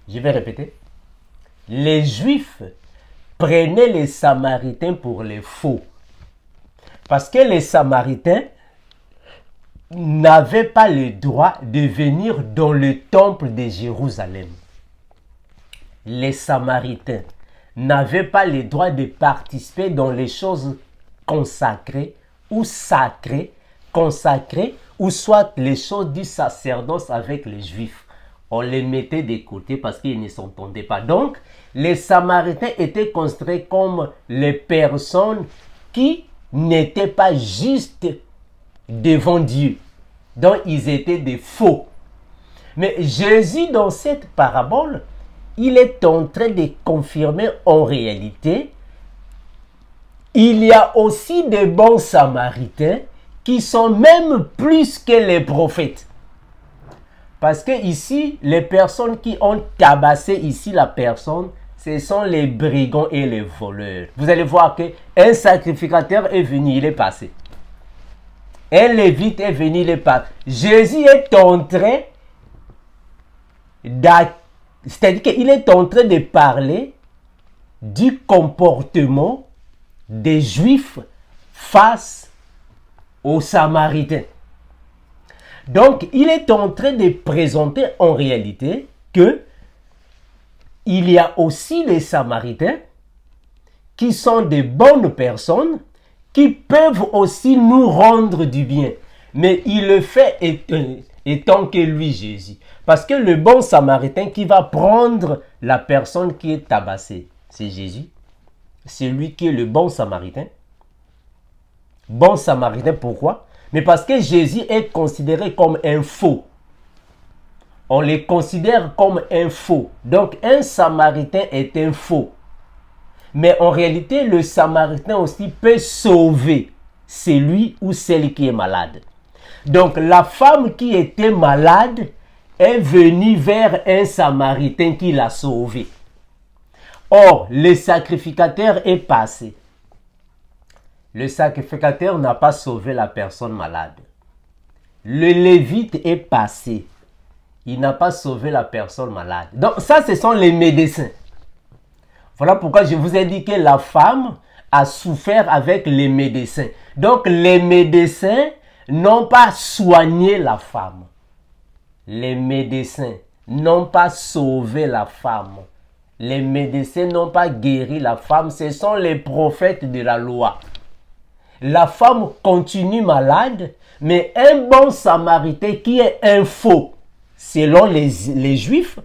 Je vais répéter. Les Juifs prenaient les Samaritains pour les faux. Parce que les Samaritains n'avaient pas le droit de venir dans le temple de Jérusalem. Les Samaritains n'avaient pas le droit de participer dans les choses consacrées ou sacrées, consacrées, ou soit les choses du sacerdoce avec les Juifs. On les mettait de côté parce qu'ils ne s'entendaient pas. Donc, les Samaritains étaient considérés comme les personnes qui n'étaient pas justes devant Dieu. Donc, ils étaient des faux. Mais Jésus, dans cette parabole, il est en train de confirmer en réalité, il y a aussi des bons Samaritains qui sont même plus que les prophètes. Parce que ici, les personnes qui ont tabassé ici la personne, ce sont les brigands et les voleurs. Vous allez voir qu'un sacrificateur est venu, il est passé. Un lévite est venu, il est passé. Jésus est en train c'est-à-dire qu'il est en train de parler du comportement des Juifs face aux Samaritains. Donc, il est en train de présenter en réalité que il y a aussi des Samaritains qui sont de bonnes personnes qui peuvent aussi nous rendre du bien. Mais il le fait étant que lui, Jésus. Parce que le bon Samaritain qui va prendre la personne qui est tabassée, c'est Jésus. C'est lui qui est le bon Samaritain. Bon Samaritain, pourquoi? Mais parce que Jésus est considéré comme un faux. On les considère comme un faux. Donc, un Samaritain est un faux. Mais en réalité, le Samaritain aussi peut sauver celui ou celle qui est malade. Donc la femme qui était malade est venue vers un Samaritain qui l'a sauvée. Or, le sacrificateur est passé. Le sacrificateur n'a pas sauvé la personne malade. Le lévite est passé. Il n'a pas sauvé la personne malade. Donc ça, ce sont les médecins. Voilà pourquoi je vous ai dit que la femme a souffert avec les médecins. Donc les médecins n'ont pas soigné la femme. Les médecins n'ont pas sauvé la femme. Les médecins n'ont pas guéri la femme. Ce sont les prophètes de la loi. La femme continue malade, mais un bon samaritain qui est un faux, selon les juifs,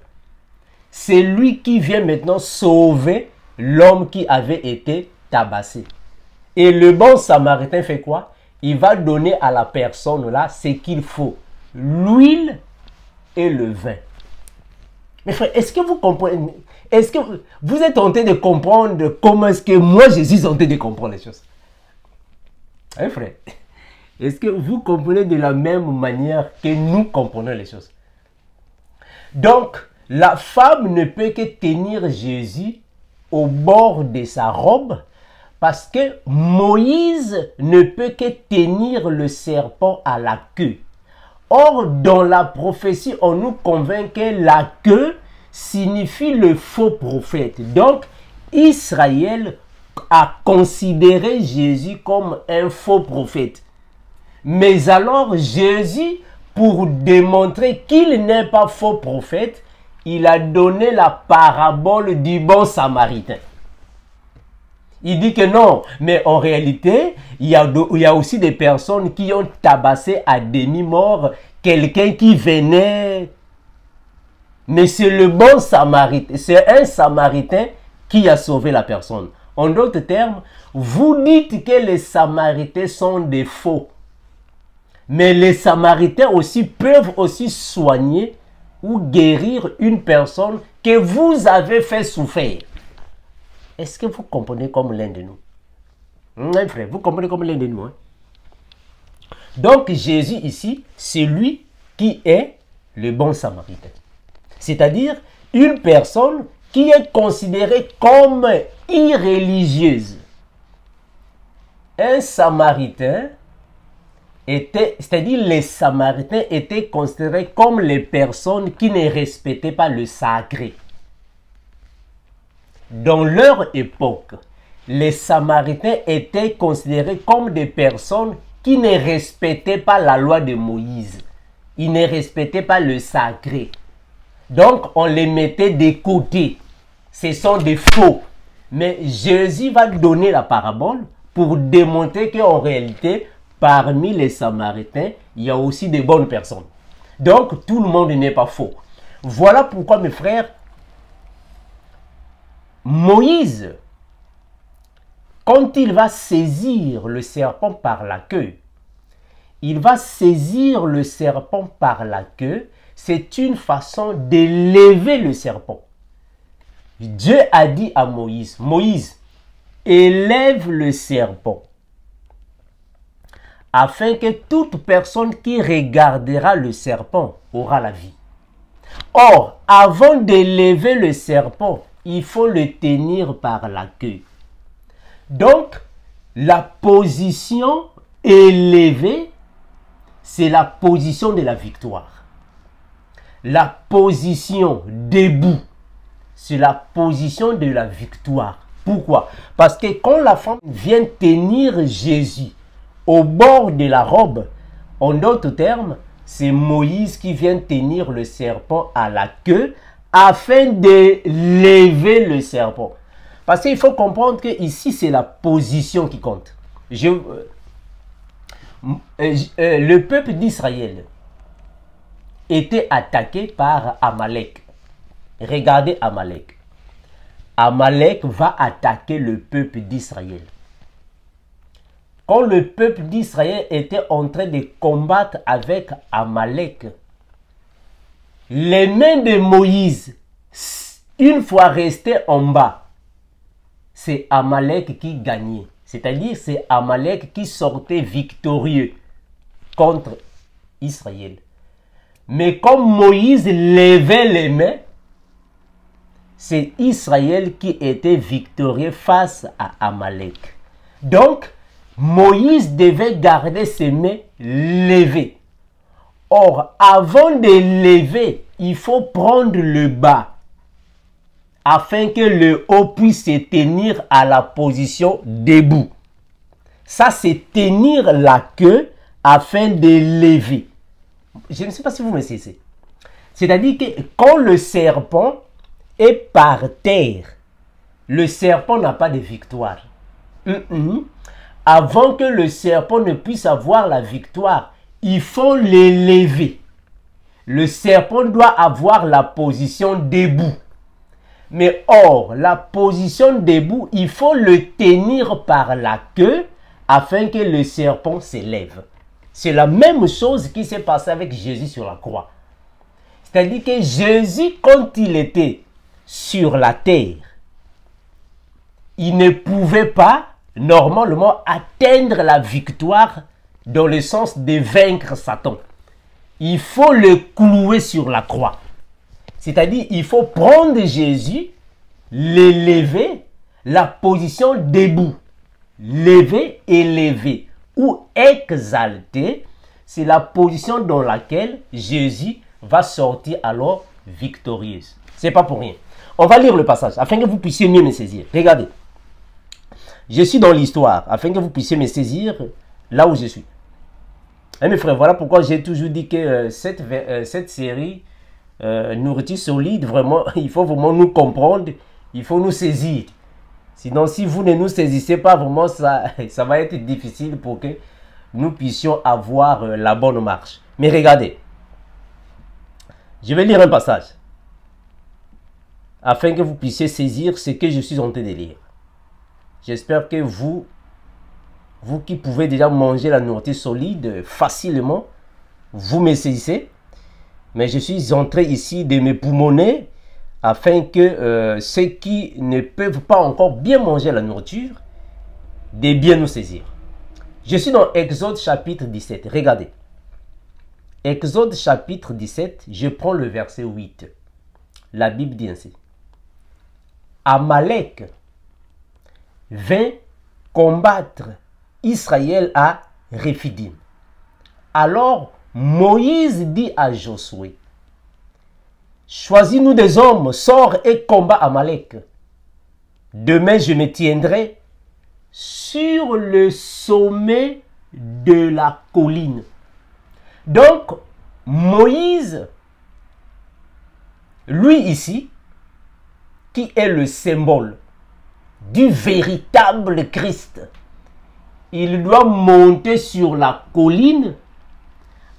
c'est lui qui vient maintenant sauver l'homme qui avait été tabassé. Et le bon samaritain fait quoi? Il va donner à la personne là ce qu'il faut. L'huile et le vin. Mes frères, est-ce que vous comprenez? Est-ce que vous êtes tenté de comprendre comment est-ce que moi je suis tenté de comprendre les choses? Hein, frère? Est-ce que vous comprenez de la même manière que nous comprenons les choses? Donc, la femme ne peut que tenir Jésus au bord de sa robe parce que Moïse ne peut que tenir le serpent à la queue. Or, dans la prophétie, on nous convainc que la queue signifie le faux prophète. Donc, Israël a considéré Jésus comme un faux prophète. Mais alors, Jésus, pour démontrer qu'il n'est pas faux prophète, il a donné la parabole du bon samaritain. Il dit que non, mais en réalité, il y a aussi des personnes qui ont tabassé à demi-mort quelqu'un qui venait. Mais c'est le bon samaritain, c'est un samaritain qui a sauvé la personne. En d'autres termes, vous dites que les samaritains sont des faux. Mais les samaritains aussi peuvent aussi soigner ou guérir une personne que vous avez fait souffrir. Est-ce que vous comprenez comme l'un de nous? Oui, frère, vous comprenez comme l'un de nous. Hein? Donc Jésus ici, c'est lui qui est le bon samaritain. C'est-à-dire une personne qui est considérée comme irreligieuse. Un samaritain était, c'est-à-dire les samaritains étaient considérés comme les personnes qui ne respectaient pas le sacré. Dans leur époque, les samaritains étaient considérés comme des personnes qui ne respectaient pas la loi de Moïse. Ils ne respectaient pas le sacré. Donc, on les mettait de côté. Ce sont des faux. Mais Jésus va donner la parabole pour démontrer qu'en réalité, parmi les Samaritains, il y a aussi de bonnes personnes. Donc, tout le monde n'est pas faux. Voilà pourquoi, mes frères, Moïse, quand il va saisir le serpent par la queue, il va saisir le serpent par la queue. C'est une façon d'élever le serpent. Dieu a dit à Moïse, Moïse, élève le serpent, afin que toute personne qui regardera le serpent aura la vie. Or, avant d'élever le serpent, il faut le tenir par la queue. Donc, la position élevée, c'est la position de la victoire. La position debout, c'est la position de la victoire. Pourquoi? Parce que quand la femme vient tenir Jésus au bord de la robe, en d'autres termes, c'est Moïse qui vient tenir le serpent à la queue afin de lever le serpent. Parce qu'il faut comprendre que ici, c'est la position qui compte. Le peuple d'Israël était attaqué par Amalek. Regardez Amalek. Amalek va attaquer le peuple d'Israël. Quand le peuple d'Israël était en train de combattre avec Amalek, les mains de Moïse, une fois restées en bas, c'est Amalek qui gagnait. C'est-à-dire, c'est Amalek qui sortait victorieux contre Israël. Mais comme Moïse levait les mains, c'est Israël qui était victorieux face à Amalek. Donc, Moïse devait garder ses mains levées. Or, avant de lever, il faut prendre le bas afin que le haut puisse se tenir à la position debout. Ça, c'est tenir la queue afin de lever. Je ne sais pas si vous me saisissez. C'est-à-dire que quand le serpent est par terre, le serpent n'a pas de victoire. Avant que le serpent ne puisse avoir la victoire, il faut l'élever. Le serpent doit avoir la position debout. Mais or, la position debout, il faut le tenir par la queue afin que le serpent s'élève. C'est la même chose qui s'est passée avec Jésus sur la croix. C'est-à-dire que Jésus, quand il était sur la terre, il ne pouvait pas normalement atteindre la victoire dans le sens de vaincre Satan. Il faut le clouer sur la croix. C'est-à-dire, il faut prendre Jésus, l'élever, la position debout. Lever, élever ou exalter, c'est la position dans laquelle Jésus va sortir alors victorieux. C'est pas pour rien. On va lire le passage afin que vous puissiez mieux me saisir. Regardez. Je suis dans l'histoire afin que vous puissiez me saisir là où je suis. Et mes frères, voilà pourquoi j'ai toujours dit que cette série nourriture solide, vraiment, il faut vraiment nous comprendre, il faut nous saisir. Sinon, si vous ne nous saisissez pas, vraiment, ça va être difficile pour que nous puissions avoir la bonne marche. Mais regardez, je vais lire un passage afin que vous puissiez saisir ce que je suis en train de lire. J'espère que vous qui pouvez déjà manger la nourriture solide facilement, vous me saisissez. Mais je suis en train ici de me poumonner afin que ceux qui ne peuvent pas encore bien manger la nourriture, de bien nous saisir. Je suis dans Exode chapitre 17. Regardez. Exode chapitre 17, je prends le verset 8. La Bible dit ainsi. Amalek vint combattre Israël à Rephidim. Alors Moïse dit à Josué, choisis-nous des hommes, sors et combat Amalek. Demain je me tiendrai sur le sommet de la colline. Donc Moïse, lui ici, qui est le symbole du véritable Christ, il doit monter sur la colline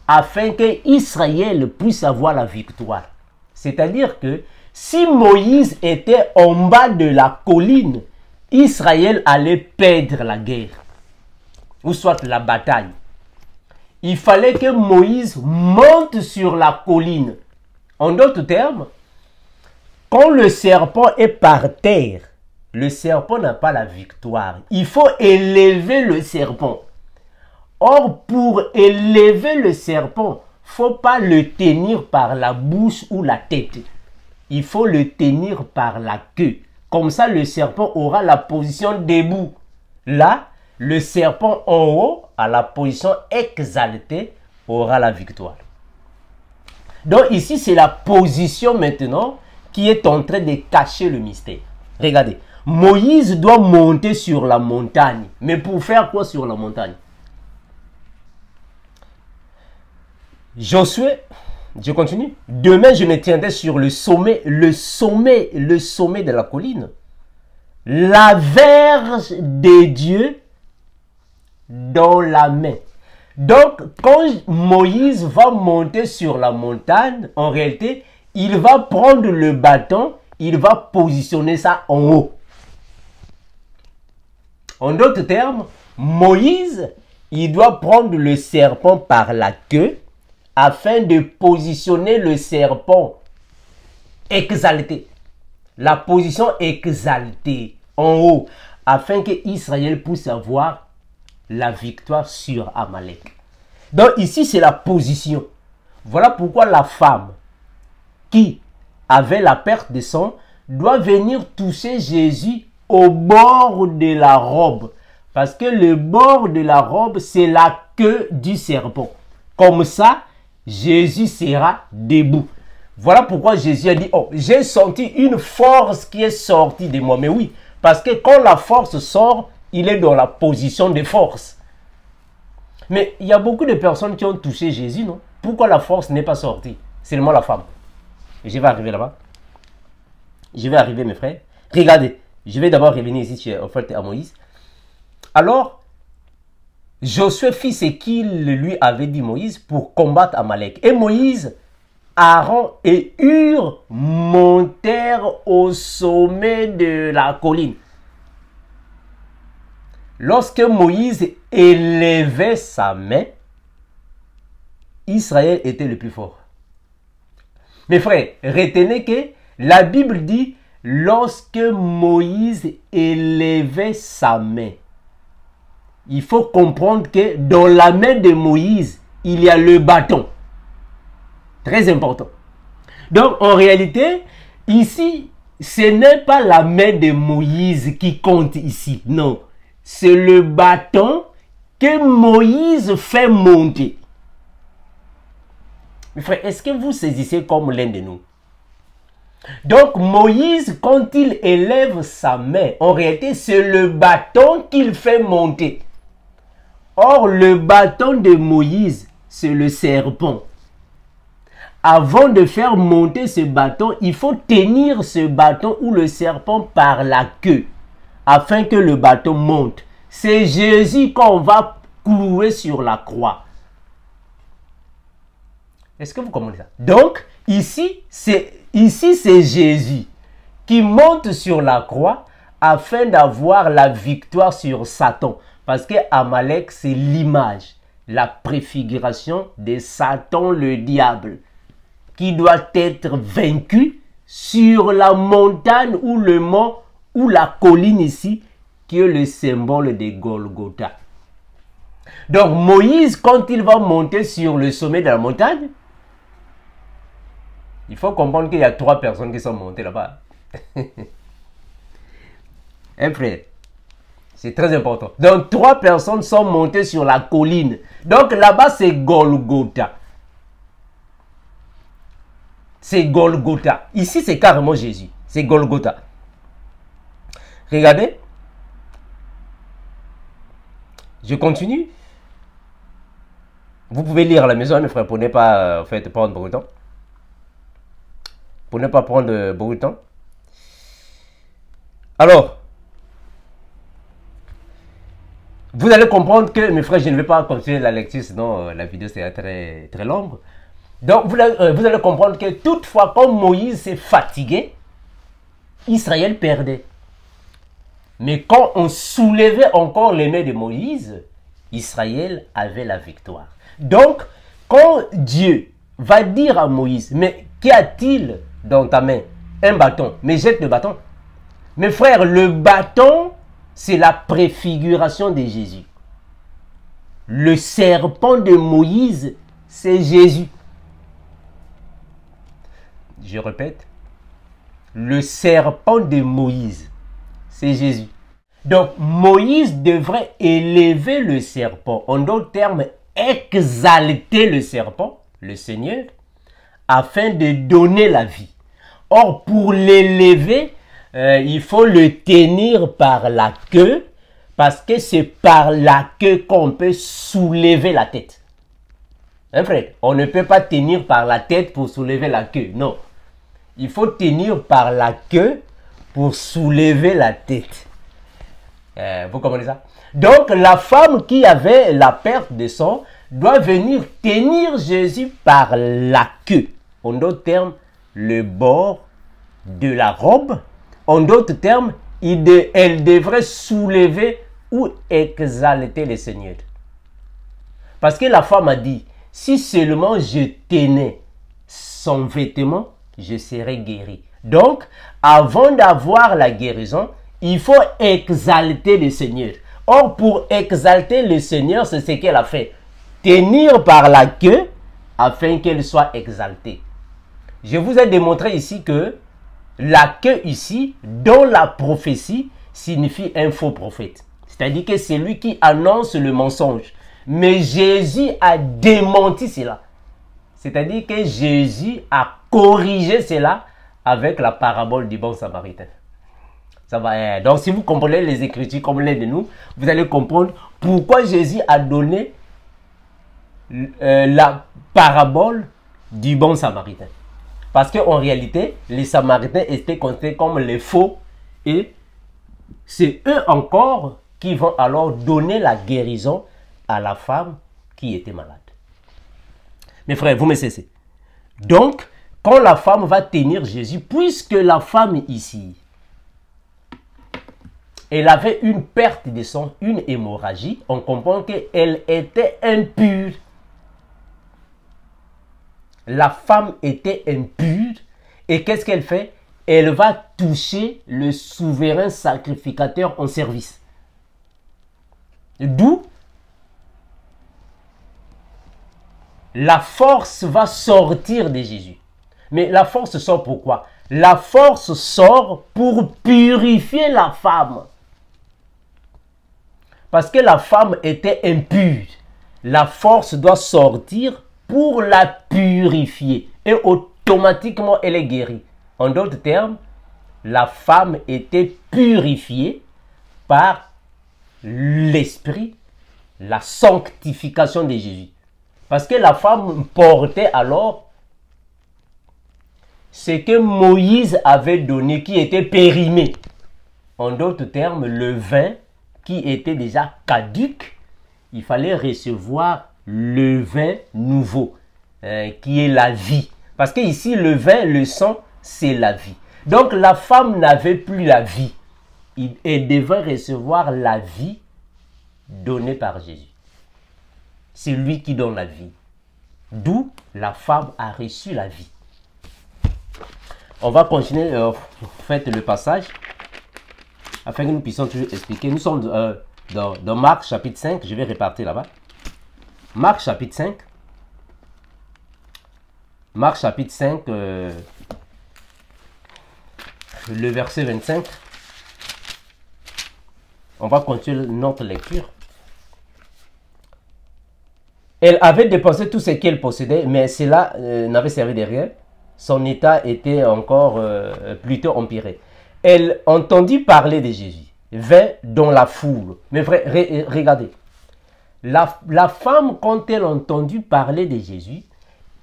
afin que Israël puisse avoir la victoire. C'est-à-dire que si Moïse était en bas de la colline, Israël allait perdre la guerre, ou soit la bataille. Il fallait que Moïse monte sur la colline. En d'autres termes, quand le serpent est par terre, le serpent n'a pas la victoire. Il faut élever le serpent. Or, pour élever le serpent, il ne faut pas le tenir par la bouche ou la tête. Il faut le tenir par la queue. Comme ça, le serpent aura la position debout. Là, le serpent en haut, à la position exaltée, aura la victoire. Donc ici, c'est la position maintenant qui est en train de cacher le mystère. Regardez, Moïse doit monter sur la montagne. Mais pour faire quoi sur la montagne? Josué, je continue. Demain, je me tiendrai sur le sommet de la colline. La verge de Dieu dans la main. Donc, quand Moïse va monter sur la montagne, en réalité, il va prendre le bâton, il va positionner ça en haut. En d'autres termes, Moïse, il doit prendre le serpent par la queue afin de positionner le serpent exalté. La position exaltée, en haut, afin que Israël puisse avoir la victoire sur Amalek. Donc ici, c'est la position. Voilà pourquoi la femme qui avait la perte de sang doit venir toucher Jésus au bord de la robe. Parce que le bord de la robe, c'est la queue du serpent. Comme ça, Jésus sera debout. Voilà pourquoi Jésus a dit, oh, j'ai senti une force qui est sortie de moi. Mais oui, parce que quand la force sort, il est dans la position de force. Mais il y a beaucoup de personnes qui ont touché Jésus, non? Pourquoi la force n'est pas sortie? Seulement la femme. Je vais arriver là-bas. Je vais arriver, mes frères. Regardez, je vais d'abord revenir ici en fait, à Moïse. Alors, Josué fit ce qu'il lui avait dit Moïse pour combattre Amalek. Et Moïse, Aaron et Hur montèrent au sommet de la colline. Lorsque Moïse élevait sa main, Israël était le plus fort. Mes frères, retenez que la Bible dit lorsque Moïse élevait sa main. Il faut comprendre que dans la main de Moïse, il y a le bâton. Très important. Donc, en réalité, ici, ce n'est pas la main de Moïse qui compte ici. Non. C'est le bâton que Moïse fait monter. Mes frères, est-ce que vous saisissez comme l'un de nous? Donc, Moïse, quand il élève sa main, en réalité, c'est le bâton qu'il fait monter. Or, le bâton de Moïse, c'est le serpent. Avant de faire monter ce bâton, il faut tenir ce bâton ou le serpent par la queue, afin que le bâton monte. C'est Jésus qu'on va clouer sur la croix. Est-ce que vous comprenez ça? Donc, ici, c'est Jésus qui monte sur la croix afin d'avoir la victoire sur Satan. Parce que Amalek, c'est l'image, la préfiguration de Satan, le diable, qui doit être vaincu sur la montagne ou le mont ou la colline ici, qui est le symbole de Golgotha. Donc Moïse, quand il va monter sur le sommet de la montagne, il faut comprendre qu'il y a 3 personnes qui sont montées là-bas. Hein, frère? C'est très important. Donc 3 personnes sont montées sur la colline. Donc là-bas, c'est Golgotha. C'est Golgotha. Ici, c'est carrément Jésus. C'est Golgotha. Regardez. Je continue. Vous pouvez lire à la maison, mes frères, pour ne pas prendre beaucoup de temps. Pour ne pas prendre beaucoup de temps. Alors, vous allez comprendre que, mes frères, je ne vais pas continuer la lecture, sinon la vidéo sera très, très longue. Donc, vous allez comprendre que toutefois, quand Moïse s'est fatigué, Israël perdait. Mais quand on soulevait encore les mains de Moïse, Israël avait la victoire. Donc, quand Dieu va dire à Moïse, mais qu'y a-t-il dans ta main? Un bâton. Mais jette le bâton. Mes frères, le bâton, c'est la préfiguration de Jésus. Le serpent de Moïse, c'est Jésus. Je répète, le serpent de Moïse, c'est Jésus. Donc, Moïse devrait élever le serpent, en d'autres termes, exalter le serpent, le Seigneur, afin de donner la vie. Or, pour l'élever, il faut le tenir par la queue, parce que c'est par la queue qu'on peut soulever la tête. Hein, frère? On ne peut pas tenir par la tête pour soulever la queue, non. Il faut tenir par la queue pour soulever la tête. Vous comprenez ça? Donc, la femme qui avait la perte de sang doit venir tenir Jésus par la queue. En d'autres termes, le bord de la robe. En d'autres termes, elle devrait soulever ou exalter le Seigneur. Parce que la femme a dit, si seulement je tenais son vêtement, je serais guéri. Donc, avant d'avoir la guérison, il faut exalter le Seigneur. Or, pour exalter le Seigneur, c'est ce qu'elle a fait. Tenir par la queue afin qu'elle soit exaltée. Je vous ai démontré ici que la queue ici, dans la prophétie, signifie un faux prophète. C'est-à-dire que c'est lui qui annonce le mensonge. Mais Jésus a démenti cela. C'est-à-dire que Jésus a corrigé cela avec la parabole du bon samaritain. Ça va. Donc, si vous comprenez les Écritures comme l'un de nous, vous allez comprendre pourquoi Jésus a donné la parabole du bon samaritain. Parce qu'en réalité, les Samaritains étaient considérés comme les faux et c'est eux encore qui vont alors donner la guérison à la femme qui était malade. Mes frères, vous me cessez. Donc, quand la femme va tenir Jésus, puisque la femme ici, elle avait une perte de sang, une hémorragie, on comprend qu'elle était impure. La femme était impure. Et qu'est-ce qu'elle fait? Elle va toucher le souverain sacrificateur en service. D'où la force va sortir de Jésus. Mais la force sort pourquoi? La force sort pour purifier la femme. Parce que la femme était impure. La force doit sortir pour la purifier. Et automatiquement, elle est guérie. En d'autres termes, la femme était purifiée par l'esprit, la sanctification de Jésus. Parce que la femme portait alors ce que Moïse avait donné, qui était périmé. En d'autres termes, le vin qui était déjà caduc, il fallait recevoir le vin nouveau, qui est la vie. Parce que ici, le vin, le sang, c'est la vie. Donc, la femme n'avait plus la vie. Elle devait recevoir la vie donnée par Jésus. C'est lui qui donne la vie. D'où la femme a reçu la vie. On va continuer, faites le passage, afin que nous puissions toujours expliquer. Nous sommes dans Marc chapitre 5, je vais repartir là-bas. Marc chapitre 5. Marc chapitre 5, le verset 25. On va continuer notre lecture. Elle avait dépensé tout ce qu'elle possédait, mais cela n'avait servi de rien. Son état était encore plutôt empiré. Elle entendit parler de Jésus, vint dans la foule. Mais vrai, regardez, la femme, quand elle a entendu parler de Jésus,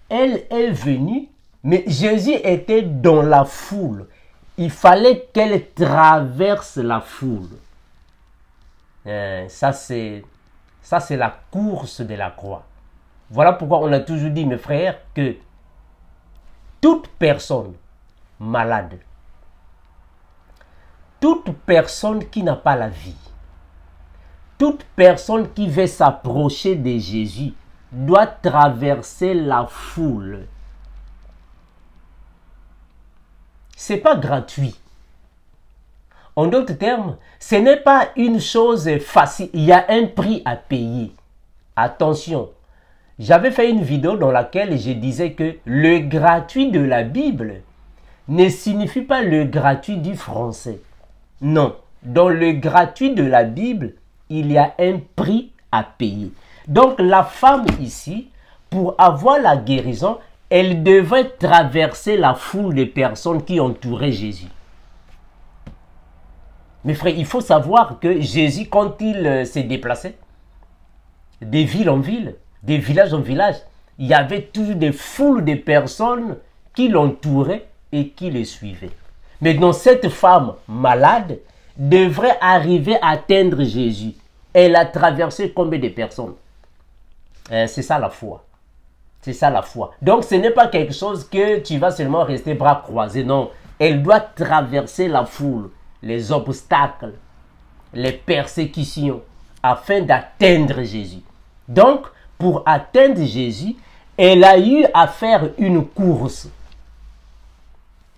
elle est venue, mais Jésus était dans la foule. Il fallait qu'elle traverse la foule. Ça, c'est la course de la croix. Voilà pourquoi on a toujours dit, mes frères, que toute personne malade, toute personne qui n'a pas la vie, toute personne qui veut s'approcher de Jésus doit traverser la foule. Ce n'est pas gratuit. En d'autres termes, ce n'est pas une chose facile. Il y a un prix à payer. Attention, j'avais fait une vidéo dans laquelle je disais que le gratuit de la Bible ne signifie pas le gratuit du français. Non, dans le gratuit de la Bible, il y a un prix à payer. Donc la femme ici, pour avoir la guérison, elle devait traverser la foule de personnes qui entouraient Jésus. Mes frères, il faut savoir que Jésus, quand il s'est déplacé, des villes en ville, des villages en village, il y avait toujours des foules de personnes qui l'entouraient et qui le suivaient. Maintenant, cette femme malade devrait arriver à atteindre Jésus. Elle a traversé combien de personnes? C'est ça la foi. C'est ça la foi. Donc, ce n'est pas quelque chose que tu vas seulement rester bras croisés. Non, elle doit traverser la foule, les obstacles, les persécutions, afin d'atteindre Jésus. Donc, pour atteindre Jésus, elle a eu à faire une course.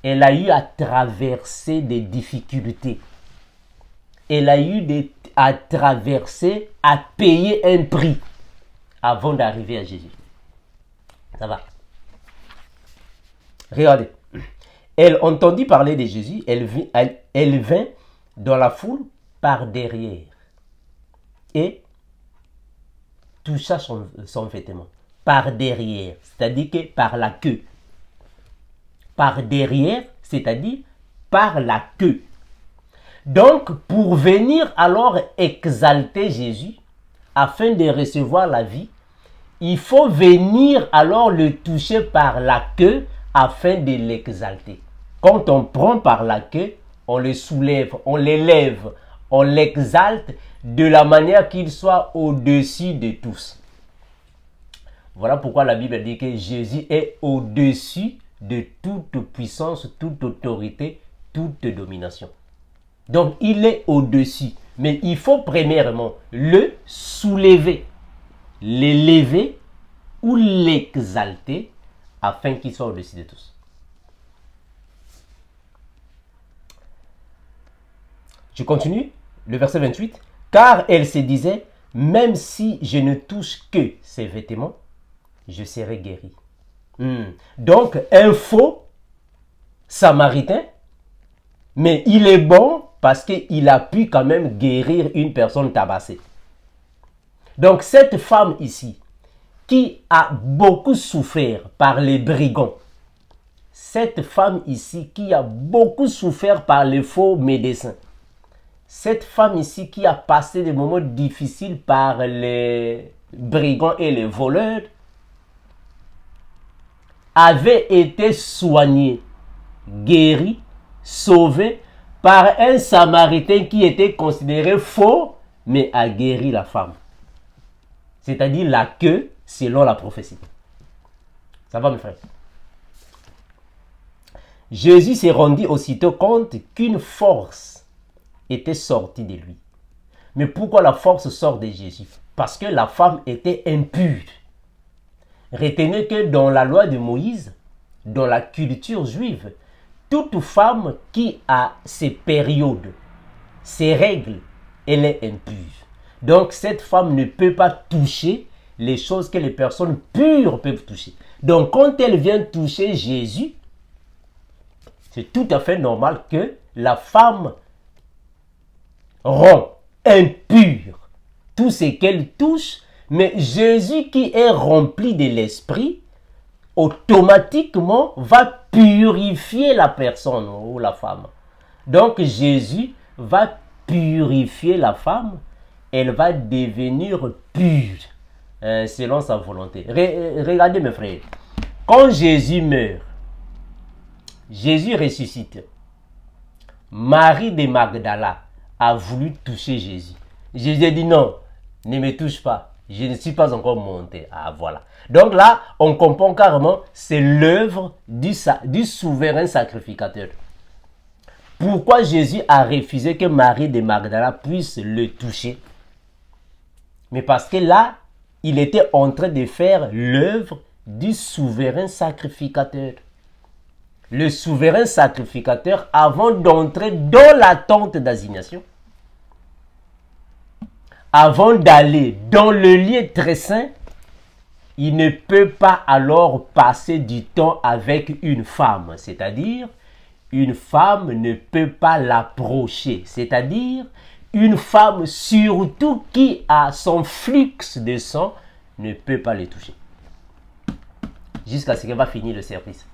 Elle a eu à traverser des difficultés. elle a eu à traverser, à payer un prix avant d'arriver à Jésus. Ça va. Regardez. Elle entendit parler de Jésus, elle vint dans la foule par derrière et toucha son vêtement. Par derrière, c'est-à-dire que par la queue. Par derrière, c'est-à-dire par la queue. Donc, pour venir alors exalter Jésus, afin de recevoir la vie, il faut venir alors le toucher par la queue afin de l'exalter. Quand on prend par la queue, on le soulève, on l'élève, on l'exalte de la manière qu'il soit au-dessus de tous. Voilà pourquoi la Bible dit que Jésus est au-dessus de toute puissance, toute autorité, toute domination. Donc, il est au-dessus. Mais il faut premièrement le soulever, l'élever ou l'exalter afin qu'il soit au-dessus de tous. Je continue, le verset 28. Car elle se disait, même si je ne touche que ses vêtements, je serai guéri. Donc, un faux samaritain, mais il est bon parce qu'il a pu quand même guérir une personne tabassée. Donc, cette femme ici, qui a beaucoup souffert par les brigands, cette femme ici qui a beaucoup souffert par les faux médecins, cette femme ici qui a passé des moments difficiles par les brigands et les voleurs, avait été soignée, guérie, sauvée par un samaritain qui était considéré faux, mais a guéri la femme. C'est-à-dire la queue selon la prophétie. Ça va mes frères? Jésus s'est rendu aussitôt compte qu'une force était sortie de lui. Mais pourquoi la force sort de Jésus? Parce que la femme était impure. Retenez que dans la loi de Moïse, dans la culture juive, toute femme qui a ses périodes, ses règles, elle est impure. Donc cette femme ne peut pas toucher les choses que les personnes pures peuvent toucher. Donc quand elle vient toucher Jésus, c'est tout à fait normal que la femme rend impure tout ce qu'elle touche, mais Jésus qui est rempli de l'esprit, automatiquement va purifier la personne ou la femme. Donc Jésus va purifier la femme, elle va devenir pure selon sa volonté. Regardez mes frères, quand Jésus meurt, Jésus ressuscite. Marie de Magdala a voulu toucher Jésus. Jésus a dit non, ne me touche pas, je ne suis pas encore monté. Ah voilà. Donc là, on comprend carrément, c'est l'œuvre du souverain sacrificateur. Pourquoi Jésus a refusé que Marie de Magdala puisse le toucher? Mais parce que là, il était en train de faire l'œuvre du souverain sacrificateur. Le souverain sacrificateur, avant d'entrer dans la tente d'assignation, avant d'aller dans le lieu très saint, il ne peut pas alors passer du temps avec une femme. C'est-à-dire, une femme ne peut pas l'approcher. C'est-à-dire, une femme surtout qui a son flux de sang ne peut pas le toucher. Jusqu'à ce qu'elle va finir le service.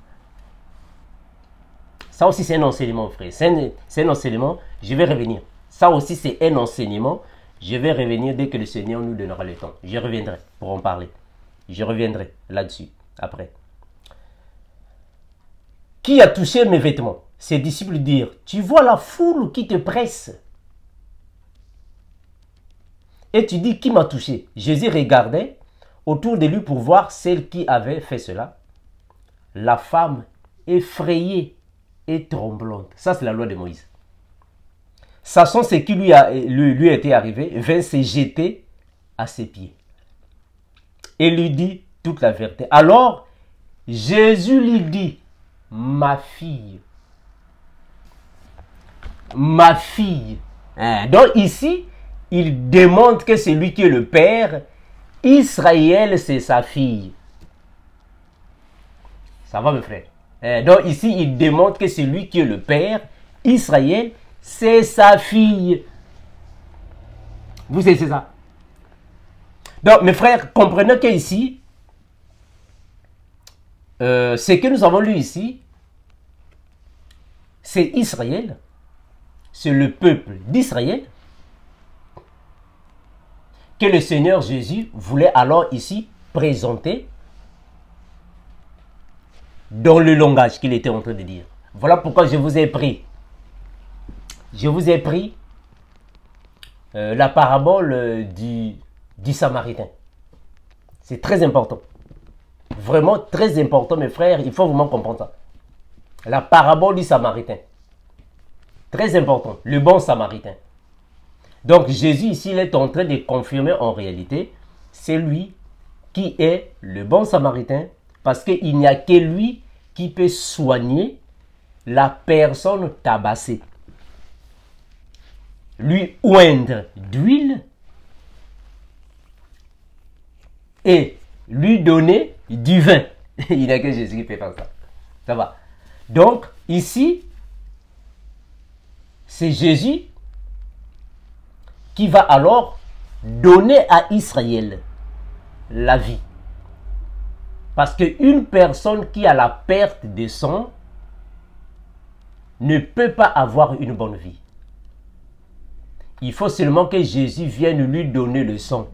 Ça aussi, c'est un enseignement, frère. C'est un enseignement. Je vais revenir. Ça aussi, c'est un enseignement. Je vais revenir dès que le Seigneur nous donnera le temps. Je reviendrai pour en parler. Je reviendrai là-dessus après. Qui a touché mes vêtements? Ses disciples dirent, tu vois la foule qui te presse. Et tu dis, qui m'a touché? Jésus regardait autour de lui pour voir celle qui avait fait cela. La femme effrayée et tremblante. Ça, c'est la loi de Moïse. Sachant ce qui lui était arrivé, vint se jeter à ses pieds et lui dit toute la vérité. Alors, Jésus lui dit, ma fille, Donc ici, il démontre que c'est lui qui est le père. Israël, c'est sa fille. Ça va, mes frères? Donc ici, il démontre que c'est lui qui est le père. Israël, c'est sa fille. Vous savez, c'est ça. Donc, mes frères, comprenez qu'ici, ce que nous avons lu ici, c'est Israël. C'est le peuple d'Israël que le Seigneur Jésus voulait alors ici présenter dans le langage qu'il était en train de dire. Voilà pourquoi je vous ai pris. Je vous ai pris la parabole du Samaritain. C'est très important. Vraiment très important, mes frères. Il faut vraiment comprendre ça. La parabole du Samaritain. Très important. Le bon Samaritain. Donc Jésus ici, il est en train de confirmer en réalité, c'est lui qui est le bon Samaritain, parce qu'il n'y a que lui qui peut soigner la personne tabassée. Lui oindre d'huile et lui donner du vin. Il n'y a que Jésus qui peut faire ça. Ça va. Donc ici, c'est Jésus qui va alors donner à Israël la vie. Parce qu'une personne qui a la perte de sang ne peut pas avoir une bonne vie. Il faut seulement que Jésus vienne lui donner le sang.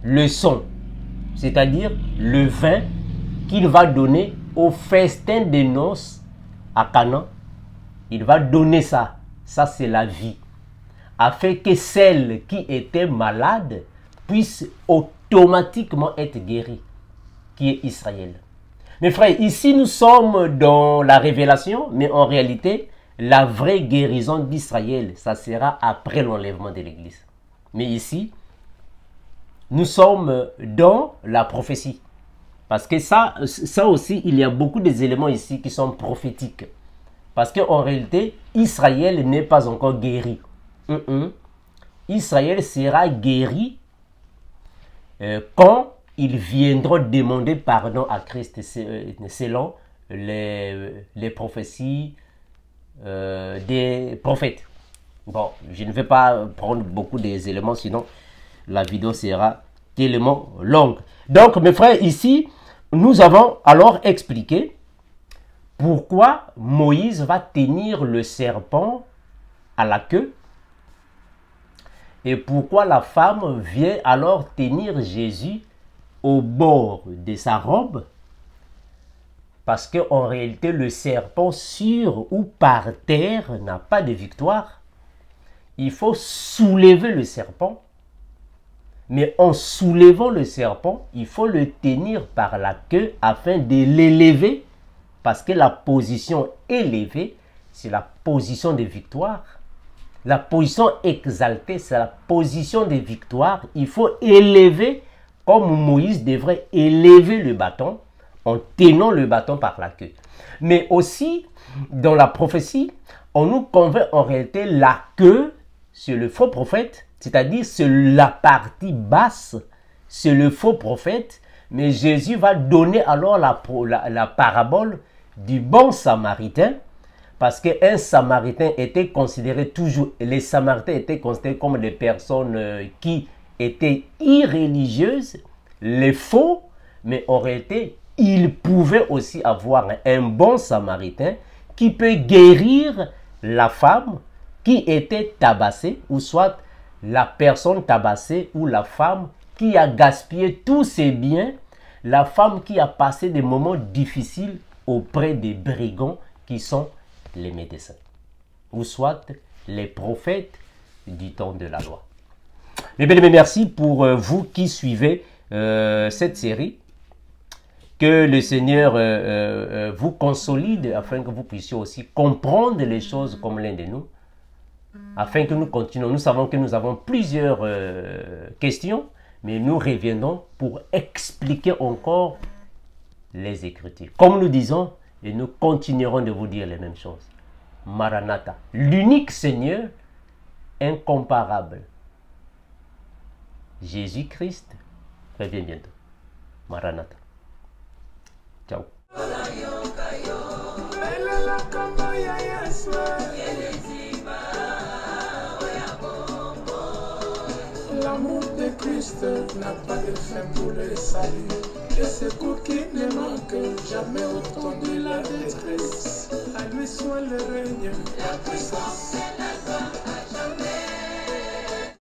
Le sang, c'est-à-dire le vin qu'il va donner au festin des noces à Cana. Il va donner ça. Ça, c'est la vie. Afin que celle qui était malade puisse automatiquement être guérie, qui est Israël. Mes frères, ici nous sommes dans la révélation, mais en réalité, la vraie guérison d'Israël, ça sera après l'enlèvement de l'Église. Mais ici, nous sommes dans la prophétie. Parce que ça aussi, il y a beaucoup d'éléments ici qui sont prophétiques. Parce qu'en réalité, Israël n'est pas encore guéri. Israël sera guéri quand ils viendront demander pardon à Christ selon les prophéties des prophètes. Bon, je ne vais pas prendre beaucoup des éléments, sinon la vidéo sera tellement longue. Donc, mes frères, ici, nous avons alors expliqué pourquoi Moïse va tenir le serpent à la queue et pourquoi la femme vient alors tenir Jésus au bord de sa robe. Parce qu'en réalité, le serpent sur ou par terre n'a pas de victoire. Il faut soulever le serpent. Mais en soulevant le serpent, il faut le tenir par la queue afin de l'élever. Parce que la position élevée, c'est la position de victoire. La position exaltée, c'est la position de victoire. Il faut élever, comme Moïse devrait élever le bâton, en tenant le bâton par la queue. Mais aussi, dans la prophétie, on nous convainc en réalité la queue, c'est le faux prophète, c'est-à-dire c'est la partie basse, c'est le faux prophète. Mais Jésus va donner alors la parabole du bon Samaritain, parce qu'un Samaritain était considéré toujours, les Samaritains étaient considérés comme des personnes qui étaient irréligieuses, les faux, mais en réalité, il pouvait aussi avoir un bon Samaritain qui peut guérir la femme qui était tabassée, ou soit la personne tabassée ou la femme qui a gaspillé tous ses biens, la femme qui a passé des moments difficiles auprès des brigands qui sont les médecins, ou soit les prophètes du temps de la loi. Mes bien-aimés, merci pour vous qui suivez cette série. Que le Seigneur vous consolide afin que vous puissiez aussi comprendre les choses comme l'un de nous, afin que nous continuions. Nous savons que nous avons plusieurs questions, mais nous reviendrons pour expliquer encore les Écritures. Comme nous disons, et nous continuerons de vous dire les mêmes choses. Maranatha, l'unique Seigneur incomparable. Jésus-Christ revient bientôt. Maranatha. Ciao. L'amour de Christ n'a pas de fin pour le salut. Et secours qui ne manque jamais au temps de la détresse. À lui soit le règne, la puissance